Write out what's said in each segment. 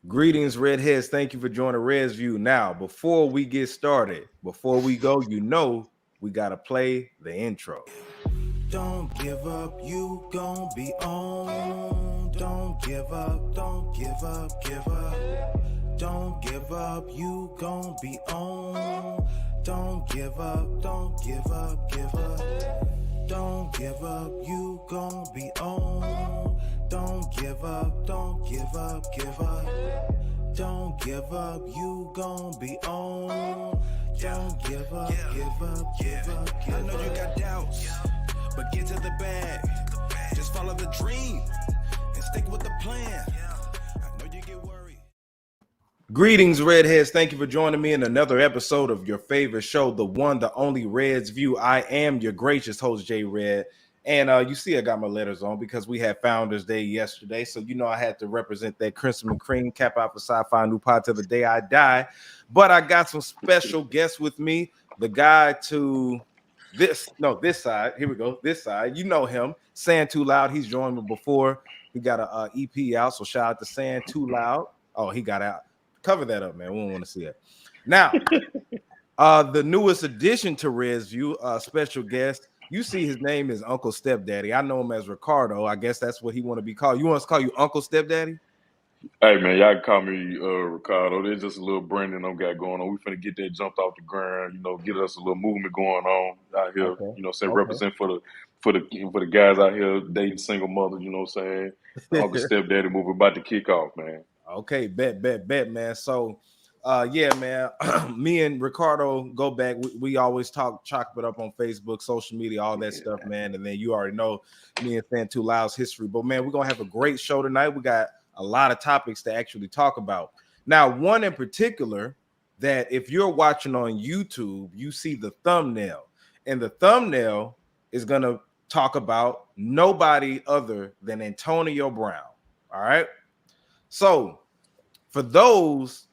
Greetings, Redheads. Thank you for joining Red's View. Now, before we get started, before we go, we got to play the intro. Don't give up, you gon' be on. Don't give up, don't give up, give up. Don't give up, you gon' be on. Don't give up, don't give up, give up. Don't give up, you gon' be on. Don't give up, don't give up, give up. Don't give up, you gon' be on. Don't give up, give up, give up, give up. I know you got doubts, but get to the bag. Just follow the dream and stick with the plan. I know you get worried. Greetings, Redheads. Thank you for joining me in another episode of your favorite show, the one, the only Red's View. I am your gracious host, J Red. And you see, I got my letters on because we had Founders Day yesterday. So, I had to represent that Crimson and Cream, Cap Alpha Sci-Fi New Pod till the day I die. But I got some special guests with me. The guy to this side. Here we go. This side. You know him. Saying Too Loud. He's joined me before. He got a EP out. So shout out to Saying Too Loud. Oh, he got out. Cover that up, man. We don't want to see it. Now, the newest addition to Red's View, special guest. You see his name is Uncle Stepdaddy. I know him as Ricardo. I guess that's what he want to be called. You want us to call you Uncle Stepdaddy? Hey man, y'all can call me Ricardo. There's just a little branding I've got going on. We finna get that jumped off the ground, get us a little movement going on out here. Okay. Represent for the guys out here dating single mothers. You know what I'm saying? Uncle Stepdaddy movie about to kick off, man. Okay, bet, man. So, yeah, man. Me and Ricardo go back. We always chop it up on Facebook, social media, all that stuff, man. And then you already know me and Fan Too Loud's history. But man, we're gonna have a great show tonight. We got a lot of topics to actually talk about. Now, one in particular that if you're watching on YouTube, you see the thumbnail, and the thumbnail is gonna talk about nobody other than Antonio Brown. All right. So, for those,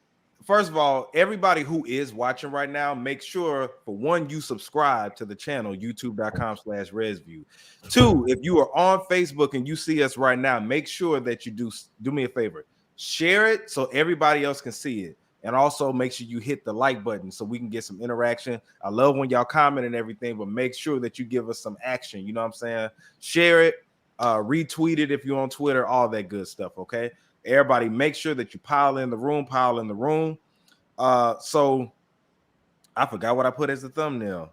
first of all, everybody who is watching right now, make sure, for one, you subscribe to the channel, youtube.com/ResView. Two, if you are on Facebook and you see us right now, make sure that you do me a favor. Share it so everybody else can see it. And also make sure you hit the like button so we can get some interaction. I love when y'all comment and everything, but make sure that you give us some action. You know what I'm saying? Share it, retweet it if you're on Twitter, all that good stuff, okay? Everybody, make sure that you pile in the room. So I forgot what I put as the thumbnail.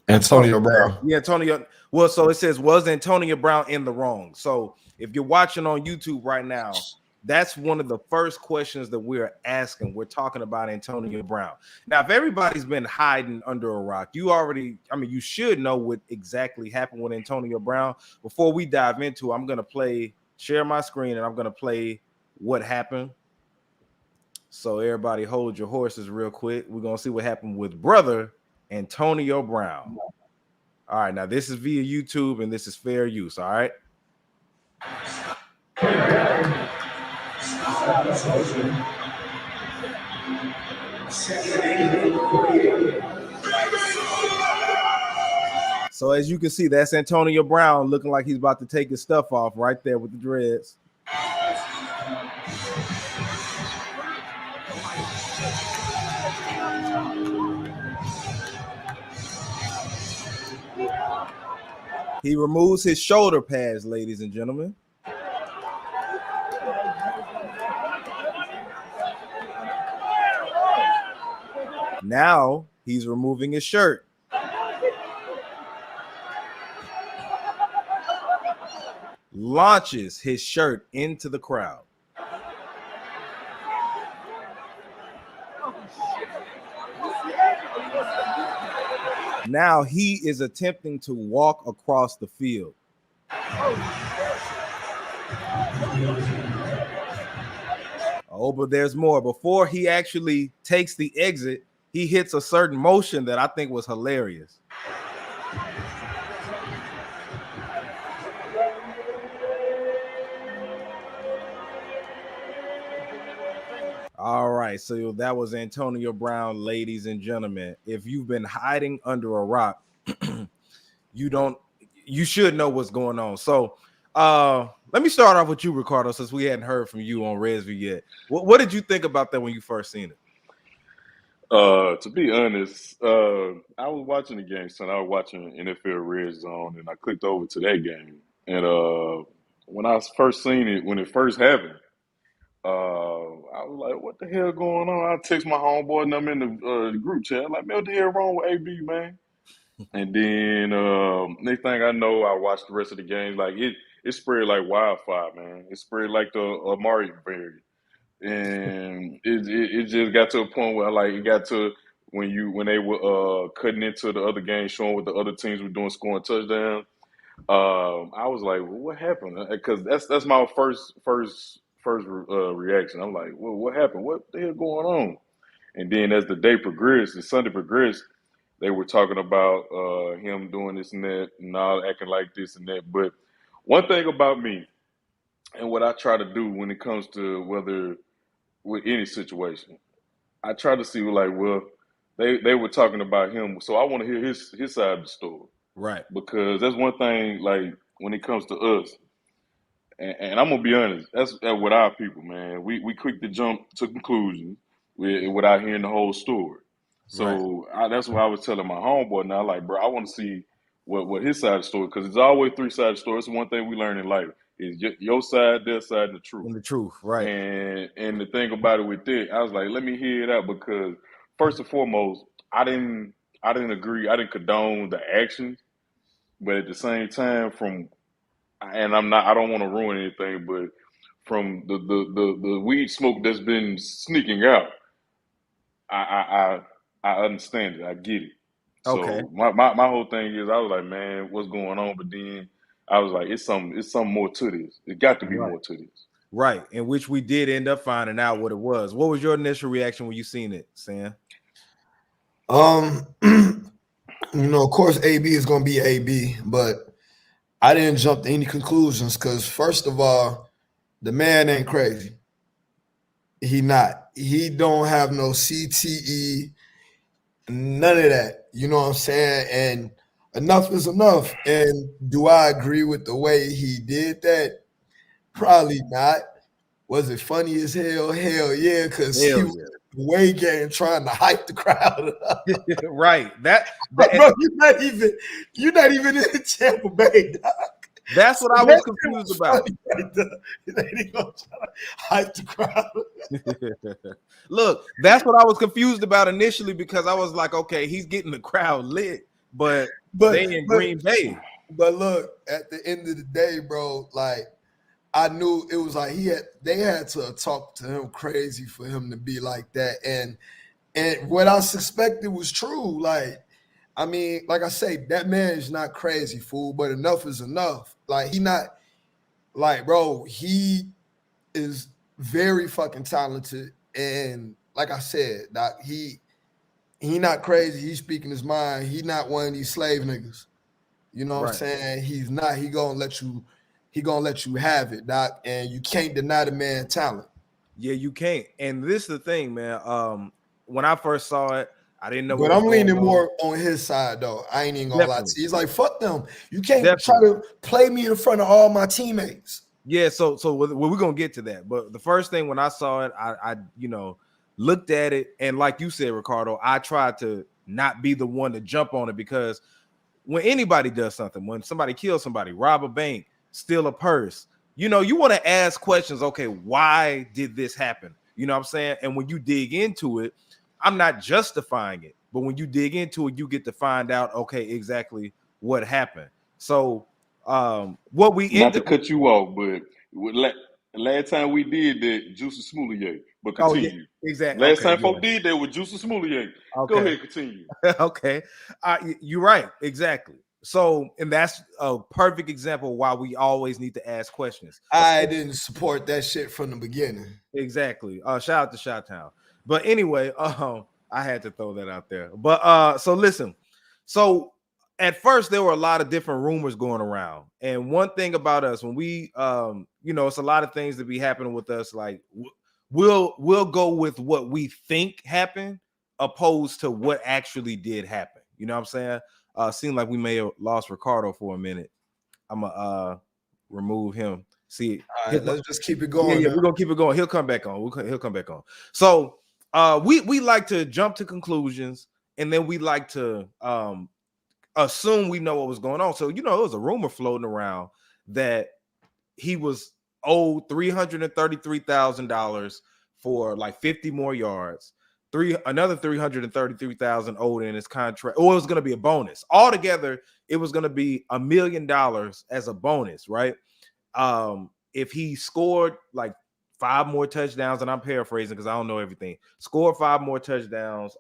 Antonio Brown. Yeah, Antonio. Well, so it says, was Antonio Brown in the wrong? So if you're watching on YouTube right now, that's one of the first questions that we're asking. We're talking about Antonio Brown. Now, if everybody's been hiding under a rock, you should know what exactly happened with Antonio Brown. Before we dive into it, I'm going to share my screen, and I'm going to play what happened. So everybody hold your horses real quick. We're going to see what happened with brother Antonio Brown. All right, now this is via YouTube, and this is fair use, all right? So as you can see, that's Antonio Brown looking like he's about to take his stuff off right there with the dreads. He removes his shoulder pads, ladies and gentlemen. Now he's removing his shirt. Launches his shirt into the crowd. Now he is attempting to walk across the field. Oh, but there's more. Before he actually takes the exit, he hits a certain motion that I think was hilarious. All right, so that was Antonio Brown, ladies and gentlemen. If you've been hiding under a rock, you should know what's going on. So Let me start off with you, Ricardo, since we hadn't heard from you on Resview yet. What did you think about that when you first seen it? To be honest, I was watching the game, son. I was watching NFL Red Zone, and I clicked over to that game. And when I first seen it, when it first happened, I was like, "What the hell going on?" I text my homeboy, and I'm in the group chat. I'm like, "Man, what the hell wrong with AB, man?" And then next thing I know, I watched the rest of the game. Like it spread like wildfire, man. It spread like the Amari variant, and it just got to a point where like it got to when they were cutting into the other game, showing what the other teams were doing, scoring touchdowns. I was like, well, what happened? Because that's my first reaction. I'm like, well, what happened? What the hell going on? And then as the day progressed, the Sunday progressed, they were talking about him doing this and that, and all acting like this and that. But one thing about me and what I try to do when it comes to whether with any situation, I try to see like, well, they were talking about him, so I want to hear his side of the story Right. because that's one thing. Like when it comes to us, and I'm gonna be honest, that's with our people, man. We quick to jump to conclusions without hearing the whole story. Right. So that's what I was telling my homeboy. Now, like, bro, I want to see what his side of the story because it's always three sided story. It's one thing we learn in life is your side, their side, and the truth. And the truth, right? And the thing about it with that, I was like, let me hear it out because first and foremost, I didn't agree, I didn't condone the actions, but at the same time, and I don't want to ruin anything, but from the weed smoke that's been sneaking out, I understand it, I get it. Okay. So my whole thing is I was like, man, what's going on? But then I was like, it's something more to this. It got to be Right. more to this. Right. In which we did end up finding out what it was. What was your initial reaction when you seen it, Sam? Of course, AB is gonna be AB, but I didn't jump to any conclusions because first of all, the man ain't crazy. He not. He don't have no CTE, none of that. You know what I'm saying? And enough is enough. And do I agree with the way he did that? Probably not. Was it funny as hell? Hell yeah, because he Hell was in the way game trying to hype the crowd up. yeah. Right. That Bro, you're not even in Tampa Bay, dog. that's what I was confused about. They ain't gonna try to hype the crowd. Look, that's what I was confused about initially because I was like, okay, he's getting the crowd lit, but they in Green Bay. But look, at the end of the day, bro, like I knew it was like they had to talk to him crazy for him to be like that. And what I suspected was true. Like, I mean, like I say, that man is not crazy, fool, but enough is enough. Like, he not like, bro, he is very fucking talented. And like I said, doc, he not crazy. He's speaking his mind. He not one of these slave niggas. You know what I'm saying? He's not. He gonna let you have it, doc. And you can't deny the man talent. Yeah, you can't. And this is the thing, man. When I first saw it, I didn't know. But I'm leaning more on his side, though. I ain't even gonna lie to you. He's like, fuck them. You can't try to play me in front of all my teammates. Yeah, so we're gonna get to that. But the first thing when I saw it, I looked at it, and like you said, Ricardo, I tried to not be the one to jump on it because when anybody does something, when somebody kills somebody, rob a bank, steal a purse, you want to ask questions. Okay, why did this happen? You know what I'm saying? And when you dig into it, I'm not justifying it, but when you dig into it, you get to find out, okay, exactly what happened. So what we not to cut you off, but last time we did that, Juicy Smoulier. But continue. Oh, yeah, exactly. Last time folks did that with Juicy Smoulier. Okay. Go ahead, continue. Okay, you're right. Exactly. So, and that's a perfect example why we always need to ask questions. I didn't support that shit from the beginning. Exactly. Shout out to Chi-Town. But anyway, I had to throw that out there. But so listen. So at first there were a lot of different rumors going around. And one thing about us, when we it's a lot of things that be happening with us, like we'll go with what we think happened opposed to what actually did happen. You know what I'm saying? Seemed like we may have lost Ricardo for a minute. remove him. See, All right, let's just keep it yeah, going. yeah, Now. we're gonna keep it going. He'll come back on. He'll come back on. So we like to jump to conclusions, and then we like to assume we know what was going on. So it was a rumor floating around that he was owed $333,000 for like 50 more yards. Another 333,000 owed in his contract, or it was going to be a bonus. Altogether, it was going to be $1 million as a bonus, right? If he scored like 5 more touchdowns, and I'm paraphrasing because I don't know everything, scored 5 more touchdowns,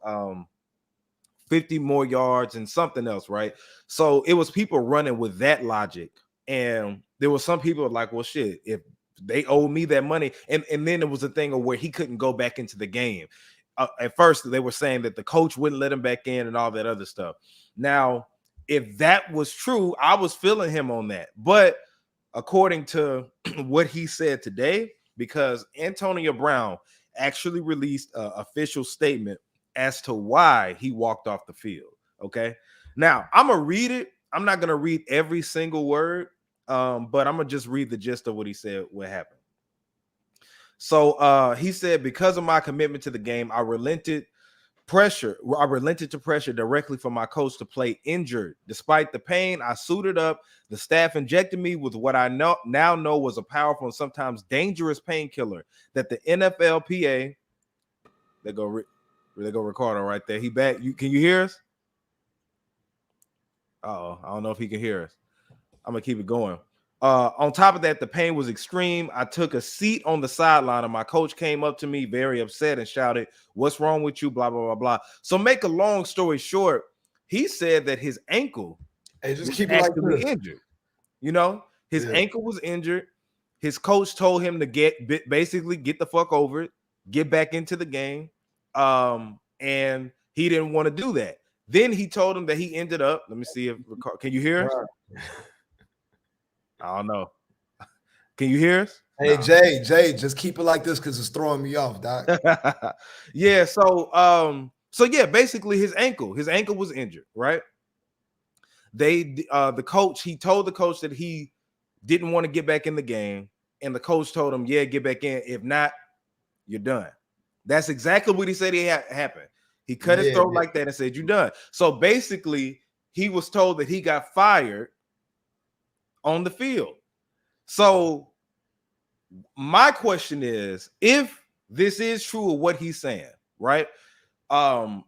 50 more yards and something else, right? So it was people running with that logic. And there were some people like, well, shit, if they owe me that money. And then it was a thing of where he couldn't go back into the game. At first, they were saying that the coach wouldn't let him back in and all that other stuff. Now, if that was true, I was feeling him on that. But according to what he said today, because Antonio Brown actually released an official statement as to why he walked off the field. Okay. Now, I'm going to read it. I'm not going to read every single word, but I'm going to just read the gist of what he said, what happened. So he said, because of my commitment to the game, I relented to pressure directly from my coach to play injured. Despite the pain, I suited up. The staff injected me with what I now know was a powerful and sometimes dangerous painkiller that the NFLPA, they go Ricardo right there. He back. Can you hear us? I don't know if he can hear us. I'm gonna keep it going. On top of that, the pain was extreme. I took a seat on the sideline, and my coach came up to me very upset and shouted, "What's wrong with you?" Blah, blah, blah, blah. So make a long story short, he said that his ankle Just was keep it like actually this. injured. His ankle was injured. His coach told him to basically get the fuck over it, get back into the game. And he didn't want to do that. Then he told him that he ended up, let me see if, can you hear us? I don't know. Can you hear us? Hey, no. Jay, just keep it like this because it's throwing me off, Doc. Yeah, so yeah, basically his ankle was injured, right? The coach, he told the coach that he didn't want to get back in the game, and the coach told him, yeah, get back in. If not, you're done. That's exactly what he said happened. He cut his throat like that and said, you're done. So basically, he was told that he got fired on the field. So my question is, if this is true of what he's saying, right? How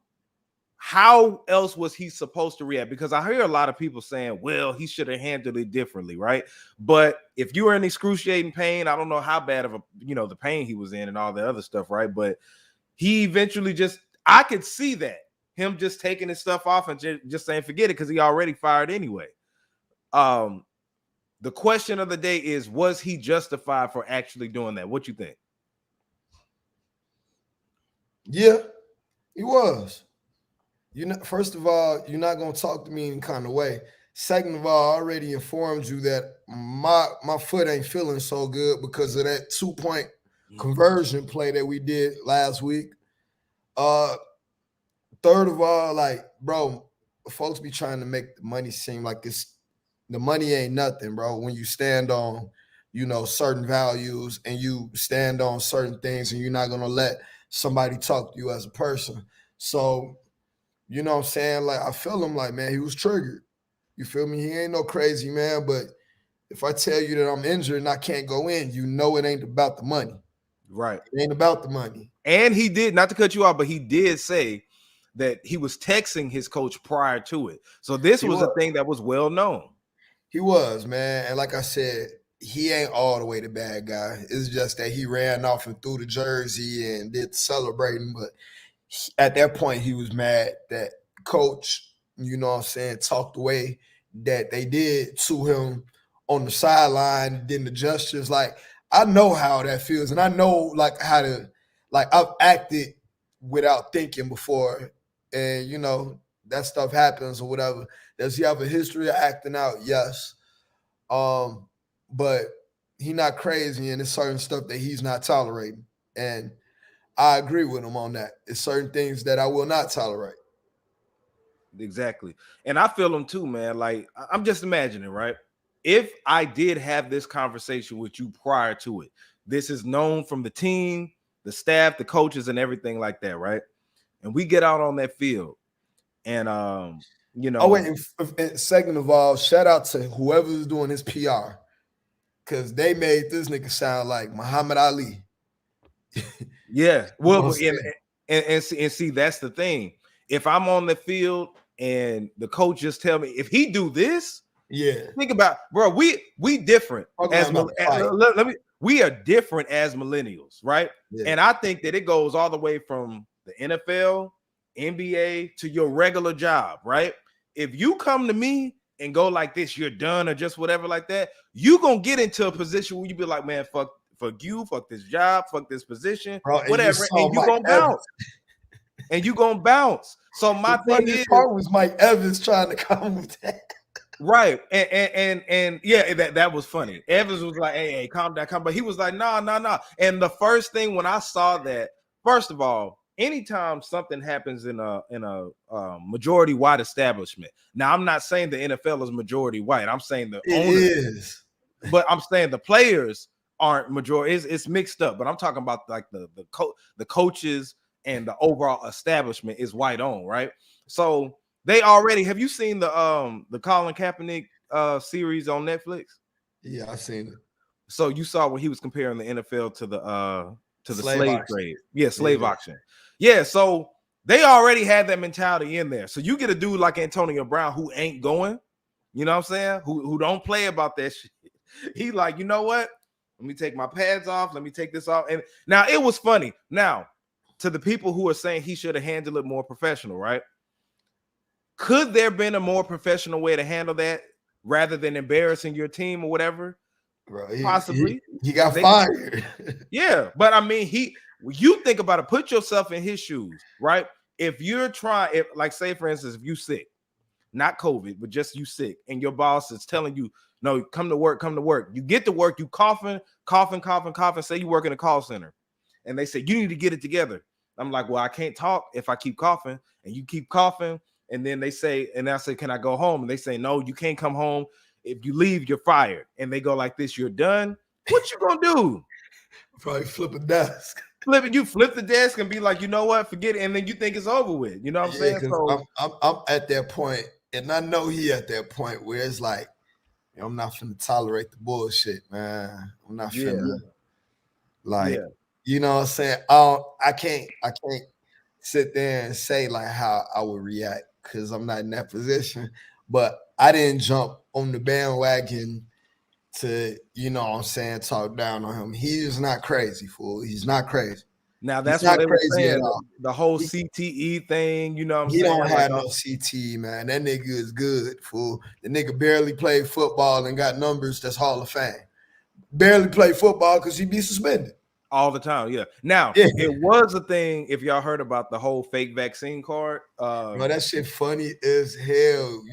else was he supposed to react? Because I hear a lot of people saying, well, he should have handled it differently, right? But if you were in excruciating pain, I don't know how bad of the pain he was in and all the other stuff, right? But he eventually I could see that, him just taking his stuff off and just saying, forget it, because he already fired anyway. The question of the day is, was he justified for actually doing that? What you think? Yeah, he was. First of all, you're not gonna talk to me in kind of way. Second of all, I already informed you that my foot ain't feeling so good because of that 2-point conversion play that we did last week. Third of all, like, bro, folks be trying to make the money seem like the money ain't nothing, bro. When you stand on, certain values and you stand on certain things, and you're not gonna let somebody talk to you as a person. So, you know what I'm saying? Like, I feel him, like, man, he was triggered. You feel me? He ain't no crazy man, but if I tell you that I'm injured and I can't go in, it ain't about the money. Right. It ain't about the money. And he did, not to cut you off, but he did say that he was texting his coach prior to it. So this was a thing that was well known. He was, man. And like I said, he ain't all the way the bad guy. It's just that he ran off and threw the jersey and did celebrating. But at that point, he was mad that coach, talked the way that they did to him on the sideline, did the gestures. Like, I know how that feels. And I know, like, how to, like, I've acted without thinking before. And, that stuff happens or whatever. Does he have a history of acting out? Yes. But he not crazy, and there's certain stuff that he's not tolerating. And I agree with him on that. It's certain things that I will not tolerate. Exactly. And I feel him too, man. Like, I'm just imagining, right? if I did have this conversation with you prior to it, this is known from the team, the staff, the coaches, and everything like that, right? And we get out on that field, and you know. Oh wait, and second of all, shout out to whoever's doing his PR, because they made this nigga sound like Muhammad Ali. Yeah, well, and see, that's the thing. If I'm on the field and the coach just tell me if he do this, think about, bro. We different we are different as millennials, right? Yeah. And I think that it goes all the way from the NFL, NBA to your regular job, right? If you come to me and go like this, you're done or just whatever like that, you gonna get into a position where you be like, man, fuck you, fuck this job, fuck this position, bro, whatever, and you gonna bounce. And you gonna bounce. So my thing is, part was Mike Evans trying to come with that. Right. And yeah, that was funny. Evans was like, hey, calm down, but he was like, nah. And the first thing when I saw that, first of all, anytime something happens in a majority white establishment. Now, I'm not saying the NFL is majority white. I'm saying the owners, but I'm saying the players aren't majority. It's mixed up, but I'm talking about like the coaches and the overall establishment is white owned, right? So they already, have you seen the Colin Kaepernick series on Netflix? Yeah, I've seen it. So you saw when he was comparing the NFL to the slave trade. Yeah, slave auction. Yeah, so they already had that mentality in there. So you get a dude like Antonio Brown who ain't going, you know what I'm saying? Who don't play about that shit. He like, you know what? Let me take my pads off. Let me take this off. And now it was funny. Now, to the people who are saying he should have handled it more professional, right? Could there have been a more professional way to handle that rather than embarrassing your team or whatever? Bro, possibly. He got fired. Yeah, but I mean, you think about it, put yourself in his shoes, right? If you're like say for instance, if you sick, not COVID, but just you sick, and your boss is telling you, no, come to work. You get to work, you coughing, say you work in a call center. And they say, you need to get it together. I'm like, well, I can't talk if I keep coughing, and you keep coughing. And then they say, and I say, can I go home? And they say, no, you can't come home. If you leave, you're fired. And they go like this, you're done. What you gonna do? Probably flip a desk. You flip the desk and be like, you know what, forget it. And then you think it's over with. You know what I'm saying? So I'm at that point, and I know he at that point where it's like, I'm not finna tolerate the bullshit, man. I'm not finna you know what I'm saying? I can't sit there and say like how I would react because I'm not in that position. But I didn't jump on the bandwagon to, you know what I'm saying, talk down on him. He is not crazy, fool. He's not crazy. Now that's what they were saying. The whole CTE thing, you know what I'm saying? He don't have no CTE, man. That nigga is good, fool. The nigga barely played football and got numbers that's Hall of Fame. Barely played football because he be suspended. All the time, yeah. Now, it was a thing, if y'all heard about the whole fake vaccine card. Bro, that shit funny as hell.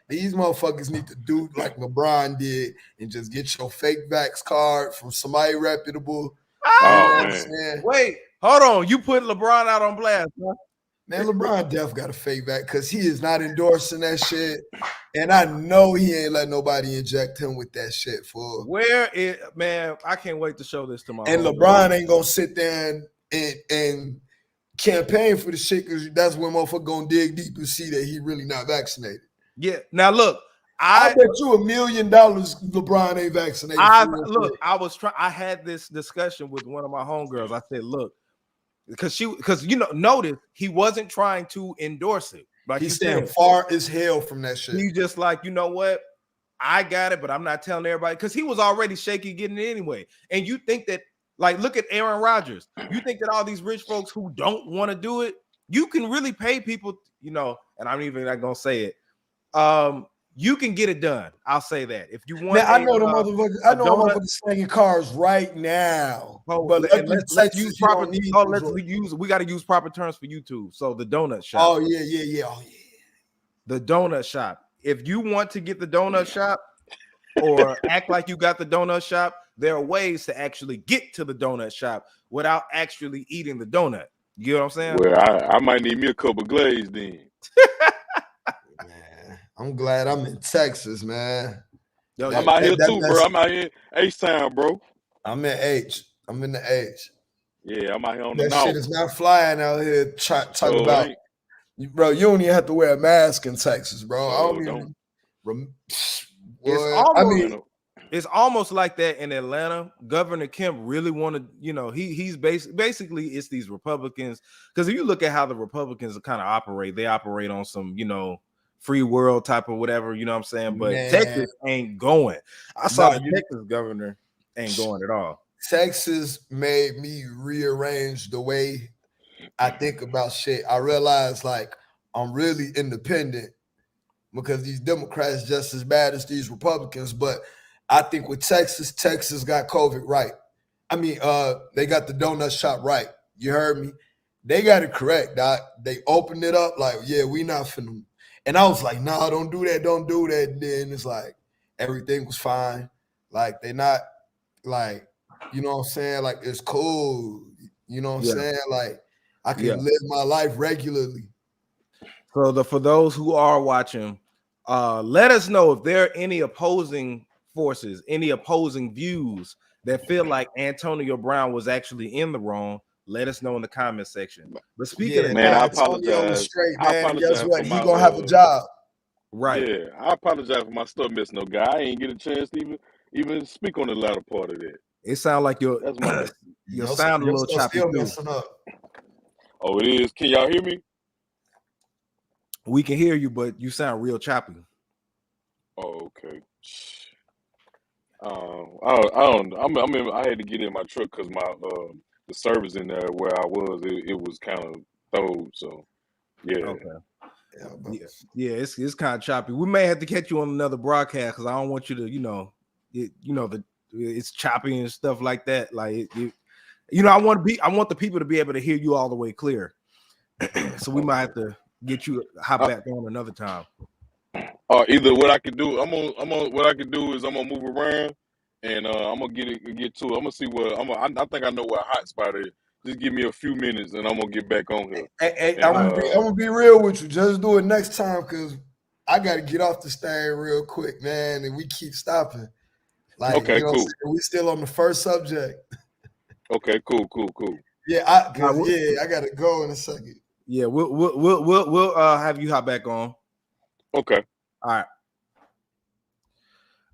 These motherfuckers need to do like LeBron did and just get your fake vax card from somebody reputable. Man. Wait, hold on. You put LeBron out on blast, huh? Man, LeBron def got a fake vax because he is not endorsing that shit. And I know he ain't let nobody inject him with that shit, fool. Man, I can't wait to show this to my And LeBron ain't gonna sit there and campaign for the shit because that's when motherfucker gonna dig deep and see that he really not vaccinated. Yeah. Now look, I bet you $1 million LeBron ain't vaccinated. I had this discussion with one of my homegirls. I said, look, because notice he wasn't trying to endorse it. Like he's staying far as hell from that shit. He just like, you know what? I got it, but I'm not telling everybody because he was already shaky getting it anyway. And you think that, like, look at Aaron Rodgers. You think that all these rich folks who don't want to do it, you can really pay people, you know, and I'm even not gonna say it. You can get it done. I'll say that. If you want, man, I know the motherfuckers. I know motherfuckers slanging cars right now. But let's use proper. We got to use proper terms for YouTube. So the donut shop. Oh yeah. The donut shop. If you want to get the donut shop or act like you got the donut shop, there are ways to actually get to the donut shop without actually eating the donut. You know what I'm saying? Well, I might need me a couple glazed then. Man, I'm glad I'm in Texas, man. Yo, I'm out here too, bro. that's I'm out here H-Town, bro. I'm in H. I'm in the H. Yeah, I'm out here on the That shit north. is not flying out here. Talk Sure about, ain't. bro. You don't even have to wear a mask in Texas, bro. I Sure don't don't. even. it's Boy, I almost mean, it's almost like that in Atlanta. Governor Kemp really wanted, he's basically it's these Republicans. Because if you look at how the Republicans kind of operate, they operate on some, free world type of whatever, you know what I'm saying? But man, Texas ain't going. I saw nah, the Texas governor ain't going at all. Texas made me rearrange the way I think about shit. I realized like I'm really independent because these Democrats just as bad as these Republicans. But I think with Texas got COVID right. I mean, they got the donut shop right. You heard me? They got it correct, Doc. They opened it up like, yeah, we not finna. And I was like, nah, don't do that, don't do that. And then it's like everything was fine. Like they not like, you know what I'm saying? Like it's cool. You know what I'm saying? Like I can live my life regularly. So for those who are watching, let us know if there are any opposing forces, any opposing views that feel like Antonio Brown was actually in the wrong. Let us know in the comment section. But speaking of Man, I Antonio was apologize. straight, I man. And guess apologize what? for He my gonna have a job. right. Yeah, I apologize for my stuff missing no guy. I ain't get a chance to even speak on the latter part of that. It sounds like your That's my bad. your sound a little choppy still too. messing up. Oh, it is. Can y'all hear me? We can hear you, but you sound real choppy. Oh, okay. I don't. I had to get in my truck because my the service in there where I was, it was kind of throwed. So yeah. Okay. Yeah, it's kind of choppy. We may have to catch you on another broadcast because I don't want you to, it's choppy and stuff like that. Like I want the people to be able to hear you all the way clear. So we might have to get you hop back on another time. Either what I can do, what I can do is I'm gonna move around and I'm gonna get to it. I'm gonna see what I think I know where a hot spot is. Just give me a few minutes and I'm gonna get back on here. Hey, I'm gonna be real with you. Just do it next time because I gotta get off the stand real quick, man. And we keep stopping. Like, okay, cool. We still on the first subject. Okay, cool. Yeah, I gotta go in a second. Yeah, we'll have you hop back on. Okay. All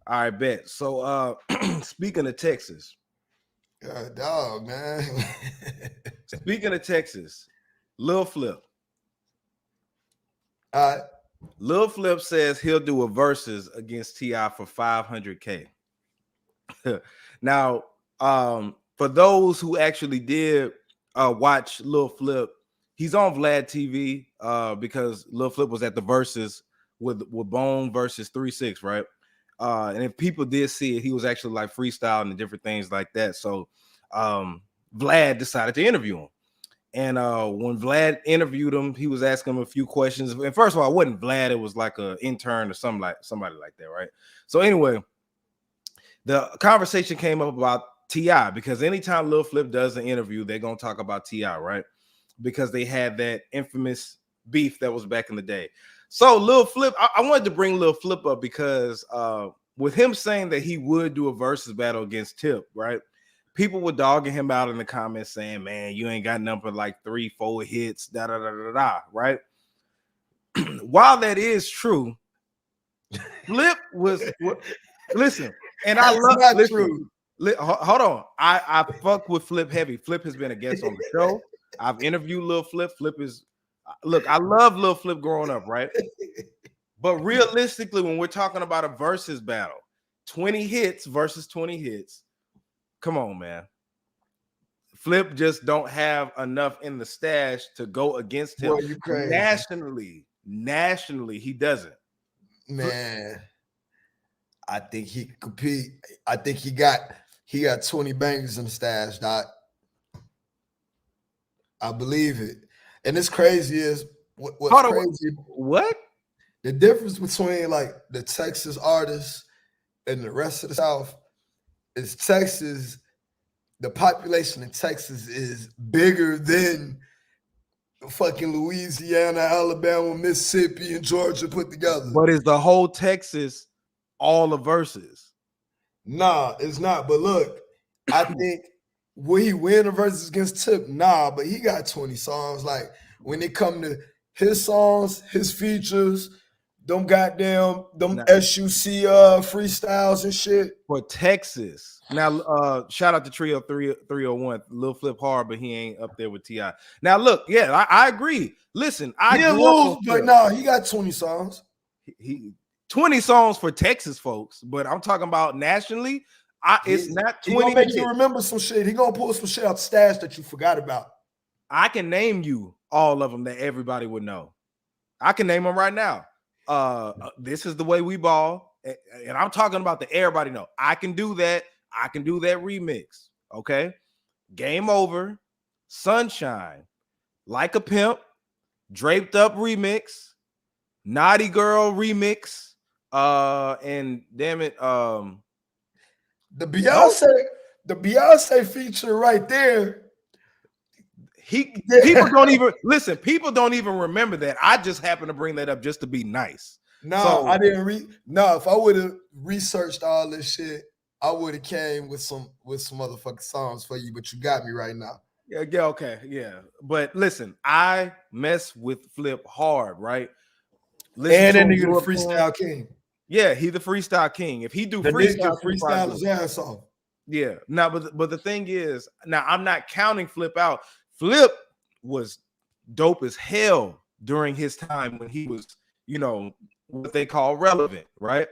right, bet. So speaking of Texas. Dog, man. Speaking of Texas, Lil Flip. All right. Lil Flip says he'll do a versus against T.I. for $500K. Now, for those who actually did watch Lil Flip, he's on Vlad TV because Lil Flip was at the versus with Bone versus 3-6, right? And if people did see it, he was actually like freestyling and different things like that. So Vlad decided to interview him. And when Vlad interviewed him, he was asking him a few questions. And first of all, it wasn't Vlad, it was like an intern or somebody like that, right? So anyway, the conversation came up about T.I. because anytime Lil Flip does an interview, they're gonna talk about T.I., right? Because they had that infamous beef that was back in the day. So Lil Flip, I wanted to bring Lil Flip up because with him saying that he would do a versus battle against Tip, right? People were dogging him out in the comments saying, man, you ain't got nothing like 3-4 hits, right? While that is true, Flip was listen, and I love listen. Hold on. I fuck with Flip heavy. Flip has been a guest on the show. I've interviewed Lil Flip. Flip is look, I love Lil Flip growing up, right? But realistically, when we're talking about a versus battle, 20 hits versus 20 hits. Come on, man. Flip just don't have enough in the stash to go against him. Boy, you crazy. Nationally, he doesn't. Man, I think he could compete. I think he got 20 bangers in the stash, Doc. I believe it. And it's crazy is what's crazy. What? The difference between like the Texas artists and the rest of the South is Texas. The population in Texas is bigger than fucking Louisiana, Alabama, Mississippi, and Georgia put together. But is the whole Texas all the verses. Nah, it's not. But look, I think will he win the verses against Tip? Nah, but he got 20 songs. Like when it come to his songs, his features, them goddamn SUC freestyles and shit. For Texas. Now shout out to Trio 301. Lil Flip hard, but he ain't up there with T.I. Now look, yeah, I agree. Listen, I He'll lose, but no, he got 20 songs. He 20 songs for Texas folks, but I'm talking about nationally. It's not 20. He gonna make you remember some shit. He gonna pull some shit out the stash that you forgot about. I can name you all of them that everybody would know. I can name them right now. This is the way we ball, and I'm talking about the everybody know. I can do that. I can do that remix. Okay, Game Over, Sunshine, Like a Pimp, Draped Up remix, Naughty Girl remix, and damn it, the Beyonce feature right there. People don't even listen. People don't even remember that. I just happened to bring that up just to be nice. No, I didn't No, if I would have researched all this shit, I would have came with some motherfucking songs for you. But you got me right now. Yeah, okay, yeah. But listen, I mess with Flip hard, right? Listen, and then nigga the freestyle king. Yeah, he the freestyle king. If he do freestyle his ass off. Yeah. Now, but the thing is, now I'm not counting Flip out. Flip was dope as hell during his time when he was, what they call relevant, right?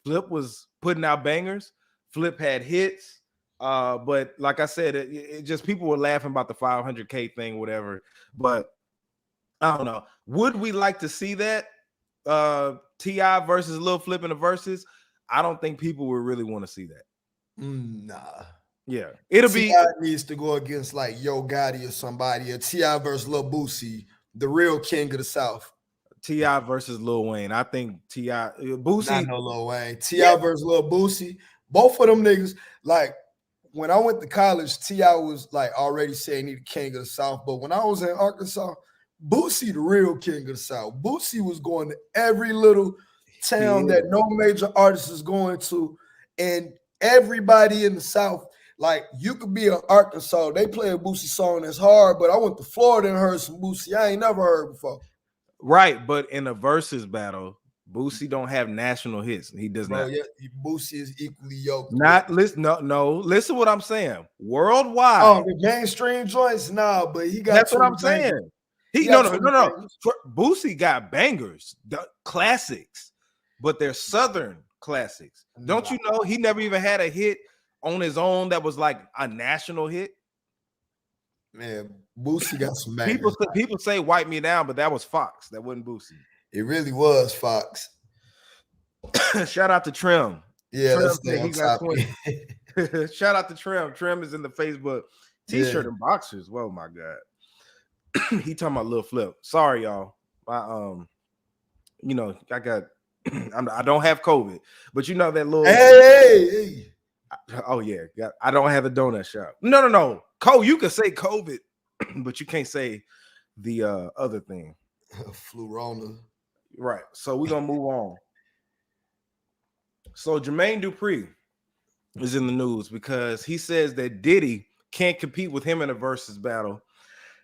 Flip was putting out bangers. Flip had hits. But like I said, it just people were laughing about the 500K thing, whatever. But I don't know. Would we like to see that? T.I. versus Lil Flip in the verses? I don't think people would really want to see that. Nah. Yeah, it'll be. T.I. needs to go against like Yo Gotti or somebody. Or T.I. versus Lil Boosie, the real king of the South. T.I. versus Lil Wayne. I think T.I. Boosie. Not no Lil Wayne. T.I. versus Lil Boosie. Both of them niggas. Like when I went to college, T.I. was like already saying he the king of the South. But when I was in Arkansas, Boosie the real king of the South. Boosie was going to every little town that no major artist is going to, and everybody in the South. Like, you could be in Arkansas, they play a Boosie song that's hard, but I went to Florida and heard some Boosie I ain't never heard before. Right, but in a versus battle, Boosie don't have national hits. He does not. Yeah, Boosie is equally yoked. Listen to what I'm saying. Worldwide. Oh, the mainstream joints? Nah, but he got. That's what I'm saying. No. Boosie got bangers, the classics, but they're Southern classics. Don't you know he never even had a hit on his own that was like a national hit? Man, Boosie got some bangers. People say "Wipe Me Down," but that was Fox. That wasn't Boosie. It really was Fox. Shout out to Trim. Yeah, Trim, he got 20. Shout out to Trim. Trim is in the Facebook T-shirt and boxers. Whoa, my God. He talking about Lil Flip. Sorry, y'all. I don't have COVID, but you know that little. Hey. Oh yeah, I don't have a donut shop. No. Cole, you can say COVID, but you can't say the other thing. Flurona. Right. So we're gonna move on. So Jermaine Dupri is in the news because he says that Diddy can't compete with him in a versus battle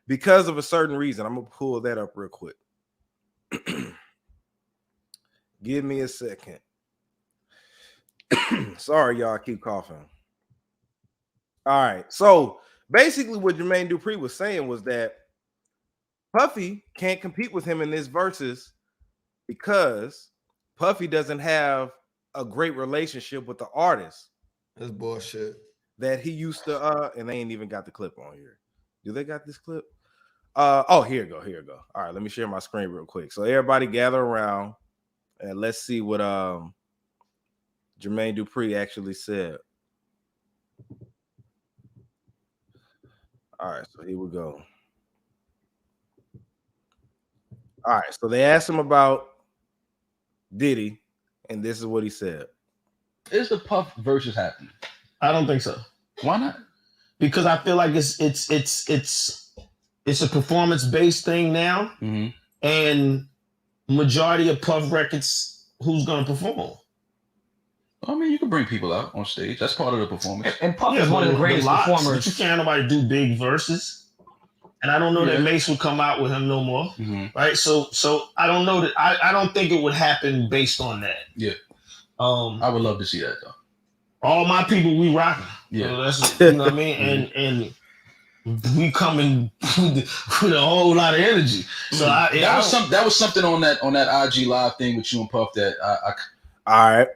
because of a certain reason. I'm gonna pull that up real quick. Give me a second. Sorry, y'all. I keep coughing. All right. So basically, what Jermaine Dupri was saying was that Puffy can't compete with him in this versus because Puffy doesn't have a great relationship with the artist. That's bullshit. That he used to, and they ain't even got the clip on here. Do they got this clip? Here you go. All right, let me share my screen real quick. So everybody gather around and let's see what Jermaine Dupri actually said. All right, so here we go. All right, so they asked him about Diddy, and this is what he said. Is the Puff versus happening? I don't think so. Why not? Because I feel like it's a performance-based thing now, and majority of Puff records, who's gonna perform? I mean, you can bring people out on stage. That's part of the performance. And Puff is one of the greatest performers. But you can't nobody do big verses. And I don't know that Mace would come out with him no more. Right? So I don't know that I don't think it would happen based on that. Yeah. I would love to see that though. All my people, we rocking. Yeah. That's, you know what I mean? And we coming with a whole lot of energy. So that was something on that IG live thing with you and Puff that I all right.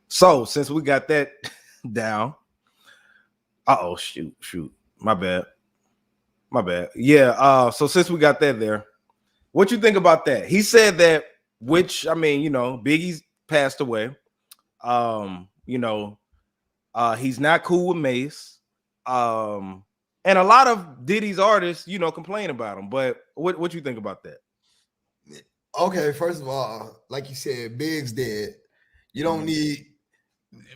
So since we got that down, shoot, my bad. Yeah. So since we got that there, what you think about that? He said that, which I mean, Biggie's passed away. He's not cool with Mace. And a lot of Diddy's artists, complain about him. But what you think about that? Okay, first of all, like you said, Big's dead. You don't need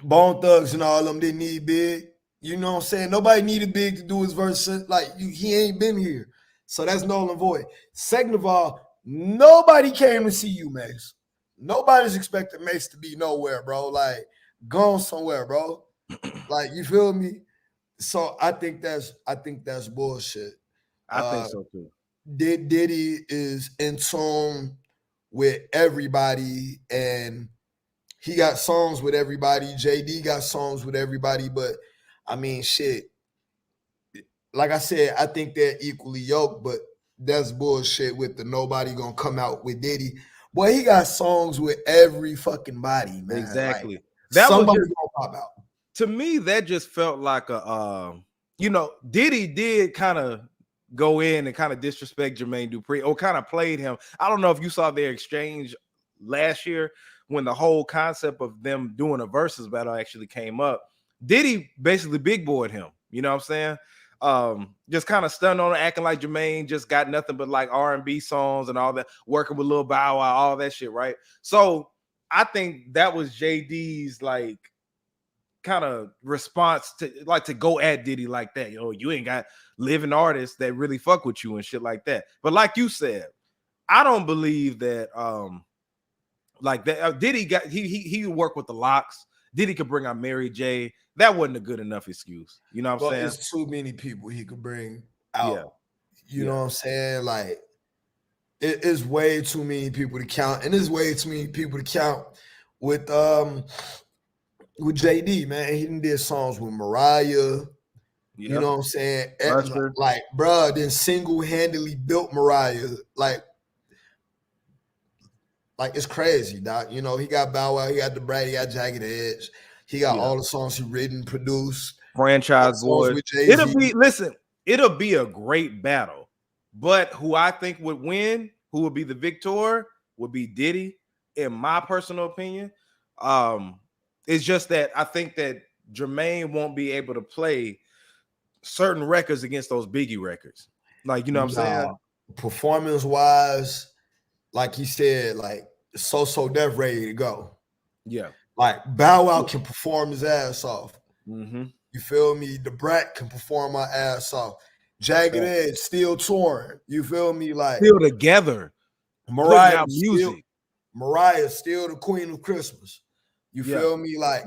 Bone Thugs and all of them didn't need Big. You know what I'm saying? Nobody needed Big to do his verse. He ain't been here. So that's null and void. Second of all, nobody came to see you, Mace. Nobody's expecting Mace to be nowhere, bro. Like, gone somewhere, bro. Like, you feel me? So I think that's bullshit. I think so too. Diddy is in tune with everybody, and he got songs with everybody. JD got songs with everybody, but I mean, shit. Like I said, I think they're equally yoked, but that's bullshit with the nobody gonna come out with Diddy. Boy, he got songs with every fucking body, man. Exactly. Like, that somebody was just, gonna pop out. To me, that just felt like Diddy did kind of go in and kind of disrespect Jermaine Dupri or kind of played him. I don't know if you saw their exchange last year when the whole concept of them doing a versus battle actually came up. Diddy basically big boyed him. You know what I'm saying? Just kind of stunned on it, acting like Jermaine just got nothing but like R&B songs and all that, working with Lil Bow Wow, all that shit, right? So I think that was JD's like kind of response to go at Diddy like that. You ain't got living artists that really fuck with you and shit like that. But like you said, I don't believe that like that Diddy got he worked with the Locks. Diddy could bring out Mary J. That wasn't a good enough excuse. You know what I'm saying? It's too many people he could bring out. Yeah. You know what I'm saying? Like, it is way too many people to count, and there's way too many people to count with JD, man. He did songs with Mariah. You know what I'm saying? Like, bruh, then single-handedly built Mariah. Like it's crazy, doc. He got Bow Wow, he got the Brad, he got Jagged Edge. He got all the songs he written, produced. Franchise Boys. It'll be a great battle. But who I think would win, who would be the victor, would be Diddy, in my personal opinion. It's just that I think that Jermaine won't be able to play certain records against those Biggie records. Like, you know what I'm saying? Performance-wise, like he said, like, So Def ready to go. Yeah. Like, Bow Wow can perform his ass off. Mm-hmm. You feel me? The Brat can perform my ass off. Jagged Edge still touring. You feel me? Like, still together. Mariah music. Mariah's still the queen of Christmas. You feel me? Like,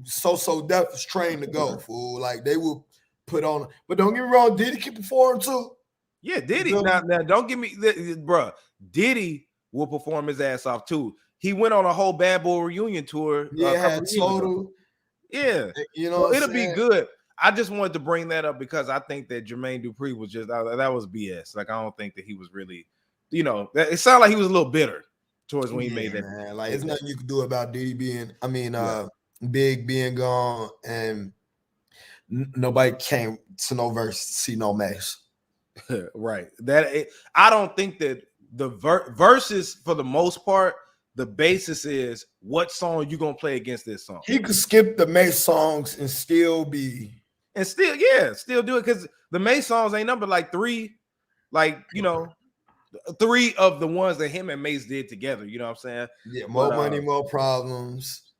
So Def is trained to go, fool. Like, they will put on. But don't get me wrong, Diddy can perform too. Yeah, Diddy. Now don't give me, bruh. Diddy will perform his ass off too. He went on a whole Bad Boy reunion tour. Yeah, had Total. Yeah, it'll be good. I just wanted to bring that up because I think that Jermaine Dupri was just that was BS. Like, I don't think that he was really, it sounded like he was a little bitter towards when he made that. Man, like, it's nothing you can do about Diddy Big being gone, and nobody came to no verse to see no Mace. Right. I don't think that the verses, for the most part, the basis is what song you gonna play against this song. He could skip the Mace songs and still do it, because the Mace songs ain't number like three, three of the ones that him and Mace did together. You know what I'm saying? Yeah, More Money, More Problems.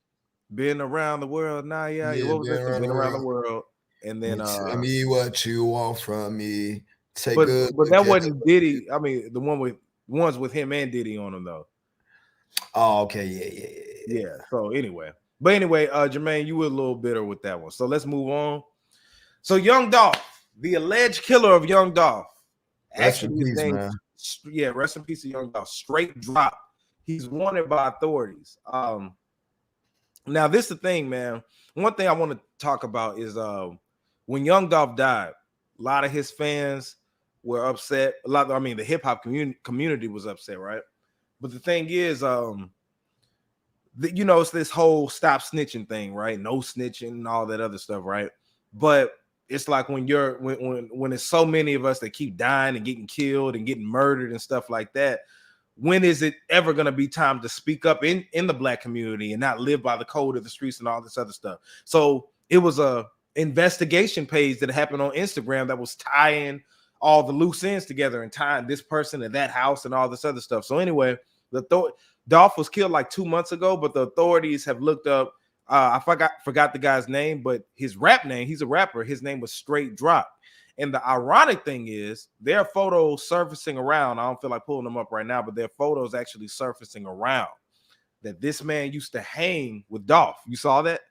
Been around the world now, what was that? Been around the world, and then tell me what you want from me. But that wasn't Diddy. I mean, the ones with him and Diddy on them though. Oh, okay, Yeah. So anyway, Jermaine, you were a little bitter with that one. So let's move on. So Young Dolph, the alleged killer of Young Dolph, Rest in actually his peace, name, man. rest in peace to Young Dolph. Straight drop. He's wanted by authorities. Now this is the thing, man. One thing I want to talk about is when Young Dolph died, a lot of his fans were upset. The hip hop community was upset, right? But the thing is, it's this whole stop snitching thing, right? No snitching and all that other stuff, right? But it's like when it's so many of us that keep dying and getting killed and getting murdered and stuff like that, when is it ever going to be time to speak up in the black community and not live by the code of the streets and all this other stuff? So it was a investigation page that happened on Instagram that was tying all the loose ends together and tying this person to that house and all this other stuff. So anyway, Dolph was killed like 2 months ago, but the authorities have looked up. I forgot the guy's name, but his rap name, he's a rapper. His name was Straight Drop. And the ironic thing is, there are photos surfacing around. I don't feel like pulling them up right now, but there are photos actually surfacing around that this man used to hang with Dolph. You saw that?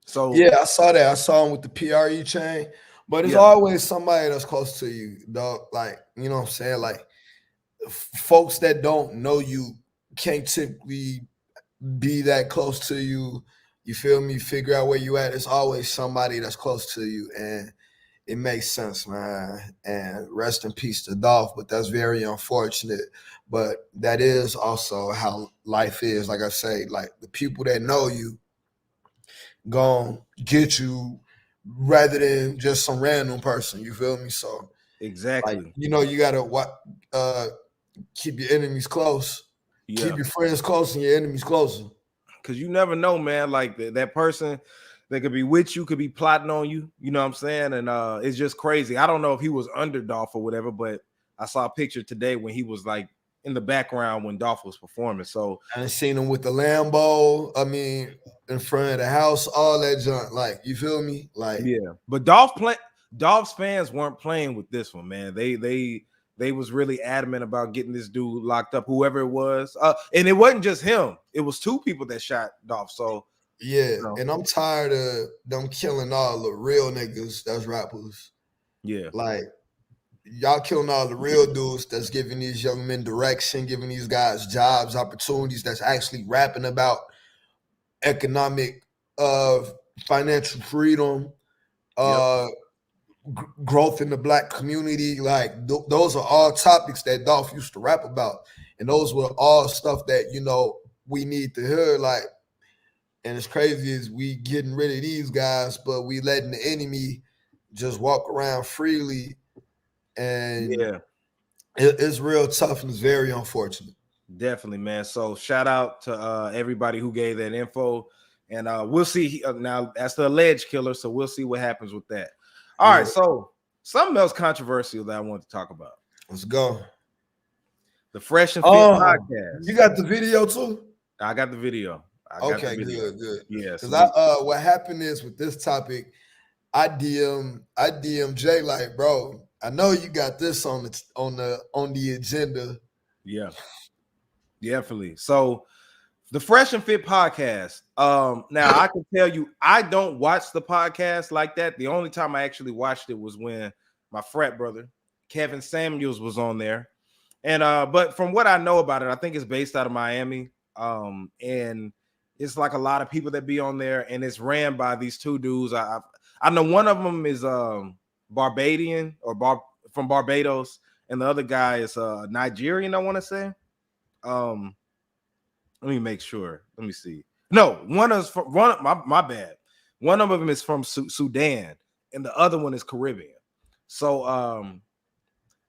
So yeah, I saw that. I saw him with the PRE chain, but it's always somebody that's close to you, dog. Like, you know what I'm saying? Like, folks that don't know you can't typically be that close to you. You feel me? Figure out where you at. It's always somebody that's close to you, and it makes sense, man. And rest in peace to Dolph, but that's very unfortunate. But that is also how life is. Like I say, like the people that know you gonna get you rather than just some random person. You feel me? So exactly, like, you gotta keep your enemies close. Yeah. Keep your friends close and your enemies closer. Because you never know, man. Like that person that could be with you could be plotting on you. You know what I'm saying? And it's just crazy. I don't know if he was under Dolph or whatever, but I saw a picture today when he was like in the background when Dolph was performing. So I seen him with the Lambo. I mean, in front of the house, all that junk. Like, you feel me? Like, yeah. But Dolph's fans weren't playing with this one, man. They was really adamant about getting this dude locked up, whoever it was. And it wasn't just him. It was two people that shot Dolph. So yeah, and I'm tired of them killing all the real niggas that's rappers. Yeah. Like, y'all killing all the real dudes that's giving these young men direction, giving these guys jobs, opportunities, that's actually rapping about economic financial freedom, growth in the black community. Like those are all topics that Dolph used to rap about, and those were all stuff that we need to hear. Like, and it's crazy is we getting rid of these guys, but we letting the enemy just walk around freely, and it's real tough and it's very unfortunate. Definitely, man. So shout out to everybody who gave that info, and we'll see. Now that's the alleged killer, so we'll see what happens with that. All right, so something else controversial that I want to talk about. Let's go. The Fresh and Fit podcast. You got the video too? I got the video. Good. Yeah. Because what happened is with this topic, I DM Jay like, bro, I know you got this on the agenda. Yeah, definitely. So the Fresh and Fit podcast. Now I can tell you, I don't watch the podcast like that. The only time I actually watched it was when my frat brother Kevin Samuels was on there, and but from what I know about it, I think it's based out of Miami. And it's like a lot of people that be on there, and it's ran by these two dudes. I know one of them is Barbadian or from Barbados, and the other guy is Nigerian, I want to say. Let me make sure. Let me see. No, my bad. One of them is from Sudan, and the other one is Caribbean. So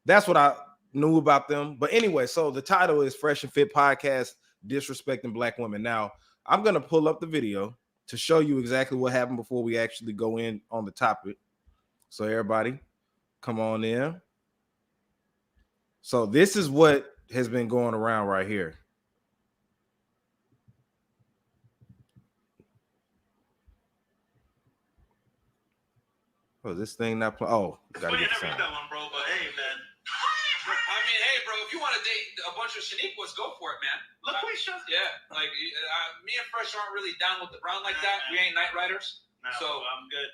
that's what I knew about them. But anyway, so the title is Fresh and Fit Podcast, Disrespecting Black Women. Now, I'm gonna pull up the video to show you exactly what happened before we actually go in on the topic. So everybody, come on in. So this is what has been going around right here. Oh, this thing not gotta get the sound. That one, bro. But hey, man. I mean, hey, bro, if you want to date a bunch Master Shaniqua's, go for it, man. LaQuisha? Yeah. Like, me and Fresh aren't really down with the brown like that. We ain't Night Riders. No, so I'm good.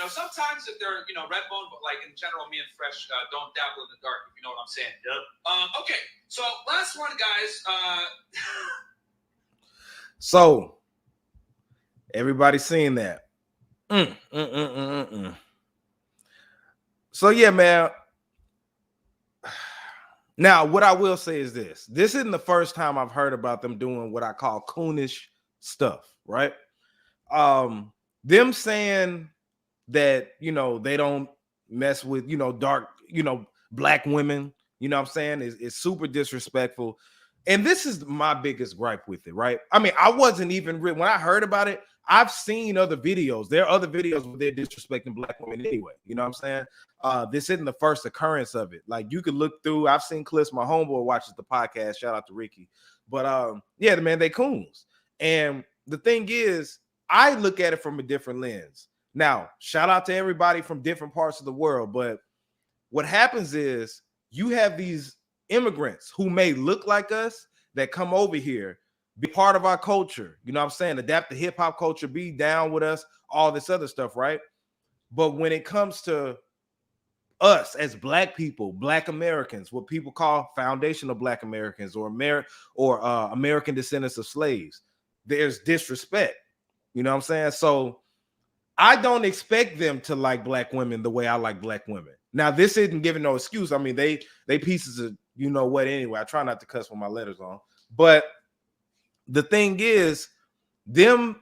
Sometimes if they're, Redbone, but like in general, me and Fresh don't dabble in the dark, if you know what I'm saying. Yep. Okay. So last one, guys. So everybody's seeing that. So yeah, man. Now, what I will say is this. This isn't the first time I've heard about them doing what I call coonish stuff, right? Them saying that, they don't mess with, dark, black women, you know what I'm saying, is super disrespectful. And this is my biggest gripe with it, right? I mean, I wasn't even, when I heard about it, I've seen other videos. There are other videos where they're disrespecting black women anyway. You know what I'm saying? This isn't the first occurrence of it. Like, you could look through, I've seen clips. My homeboy watches the podcast. Shout out to Ricky. But yeah, man, they coons. And the thing is, I look at it from a different lens. Now, shout out to everybody from different parts of the world. But what happens is you have these immigrants who may look like us that come over here, be part of our culture, you know what I'm saying, adapt the hip-hop culture, be down with us, all this other stuff, right? But when it comes to us as black people, black Americans, what people call foundational black Americans or American descendants of slaves, there's disrespect, you know what I'm saying? So I don't expect them to like black women the way I like black women. Now, this isn't giving no excuse. I mean, they pieces of you know what anyway. I try not to cuss with my letters on. But the thing is, them,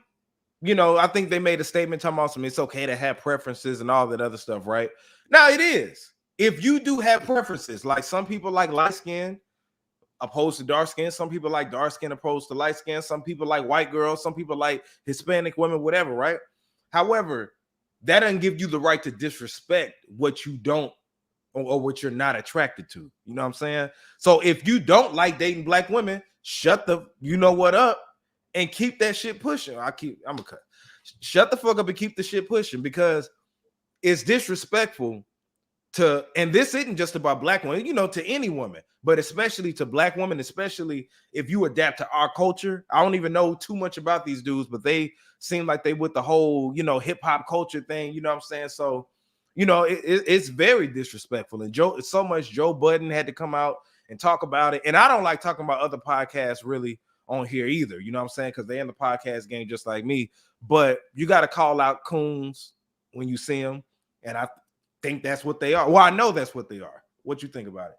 I think they made a statement talking about it's okay to have preferences and all that other stuff, right? Now, it is. If you do have preferences, like some people like light skin opposed to dark skin, some people like dark skin opposed to light skin, some people like white girls, some people like Hispanic women, whatever, right? However, that doesn't give you the right to disrespect what you don't or what you're not attracted to. You know what I'm saying? So if you don't like dating black women, shut the up and keep that shit pushing. I'm gonna cut. Shut the fuck up and keep the shit pushing, because it's disrespectful to, and this isn't just about black women, to any woman, but especially to black women, especially if you adapt to our culture. I don't even know too much about these dudes, but they seem like they with the whole, hip hop culture thing, you know what I'm saying? So, it's very disrespectful. And Joe Budden had to come out and talk about it. And I don't like talking about other podcasts really on here either, you know what I'm saying? Because they're in the podcast game just like me. But you got to call out coons when you see them. And I think that's what they are. Well, I know that's what they are. What you think about it?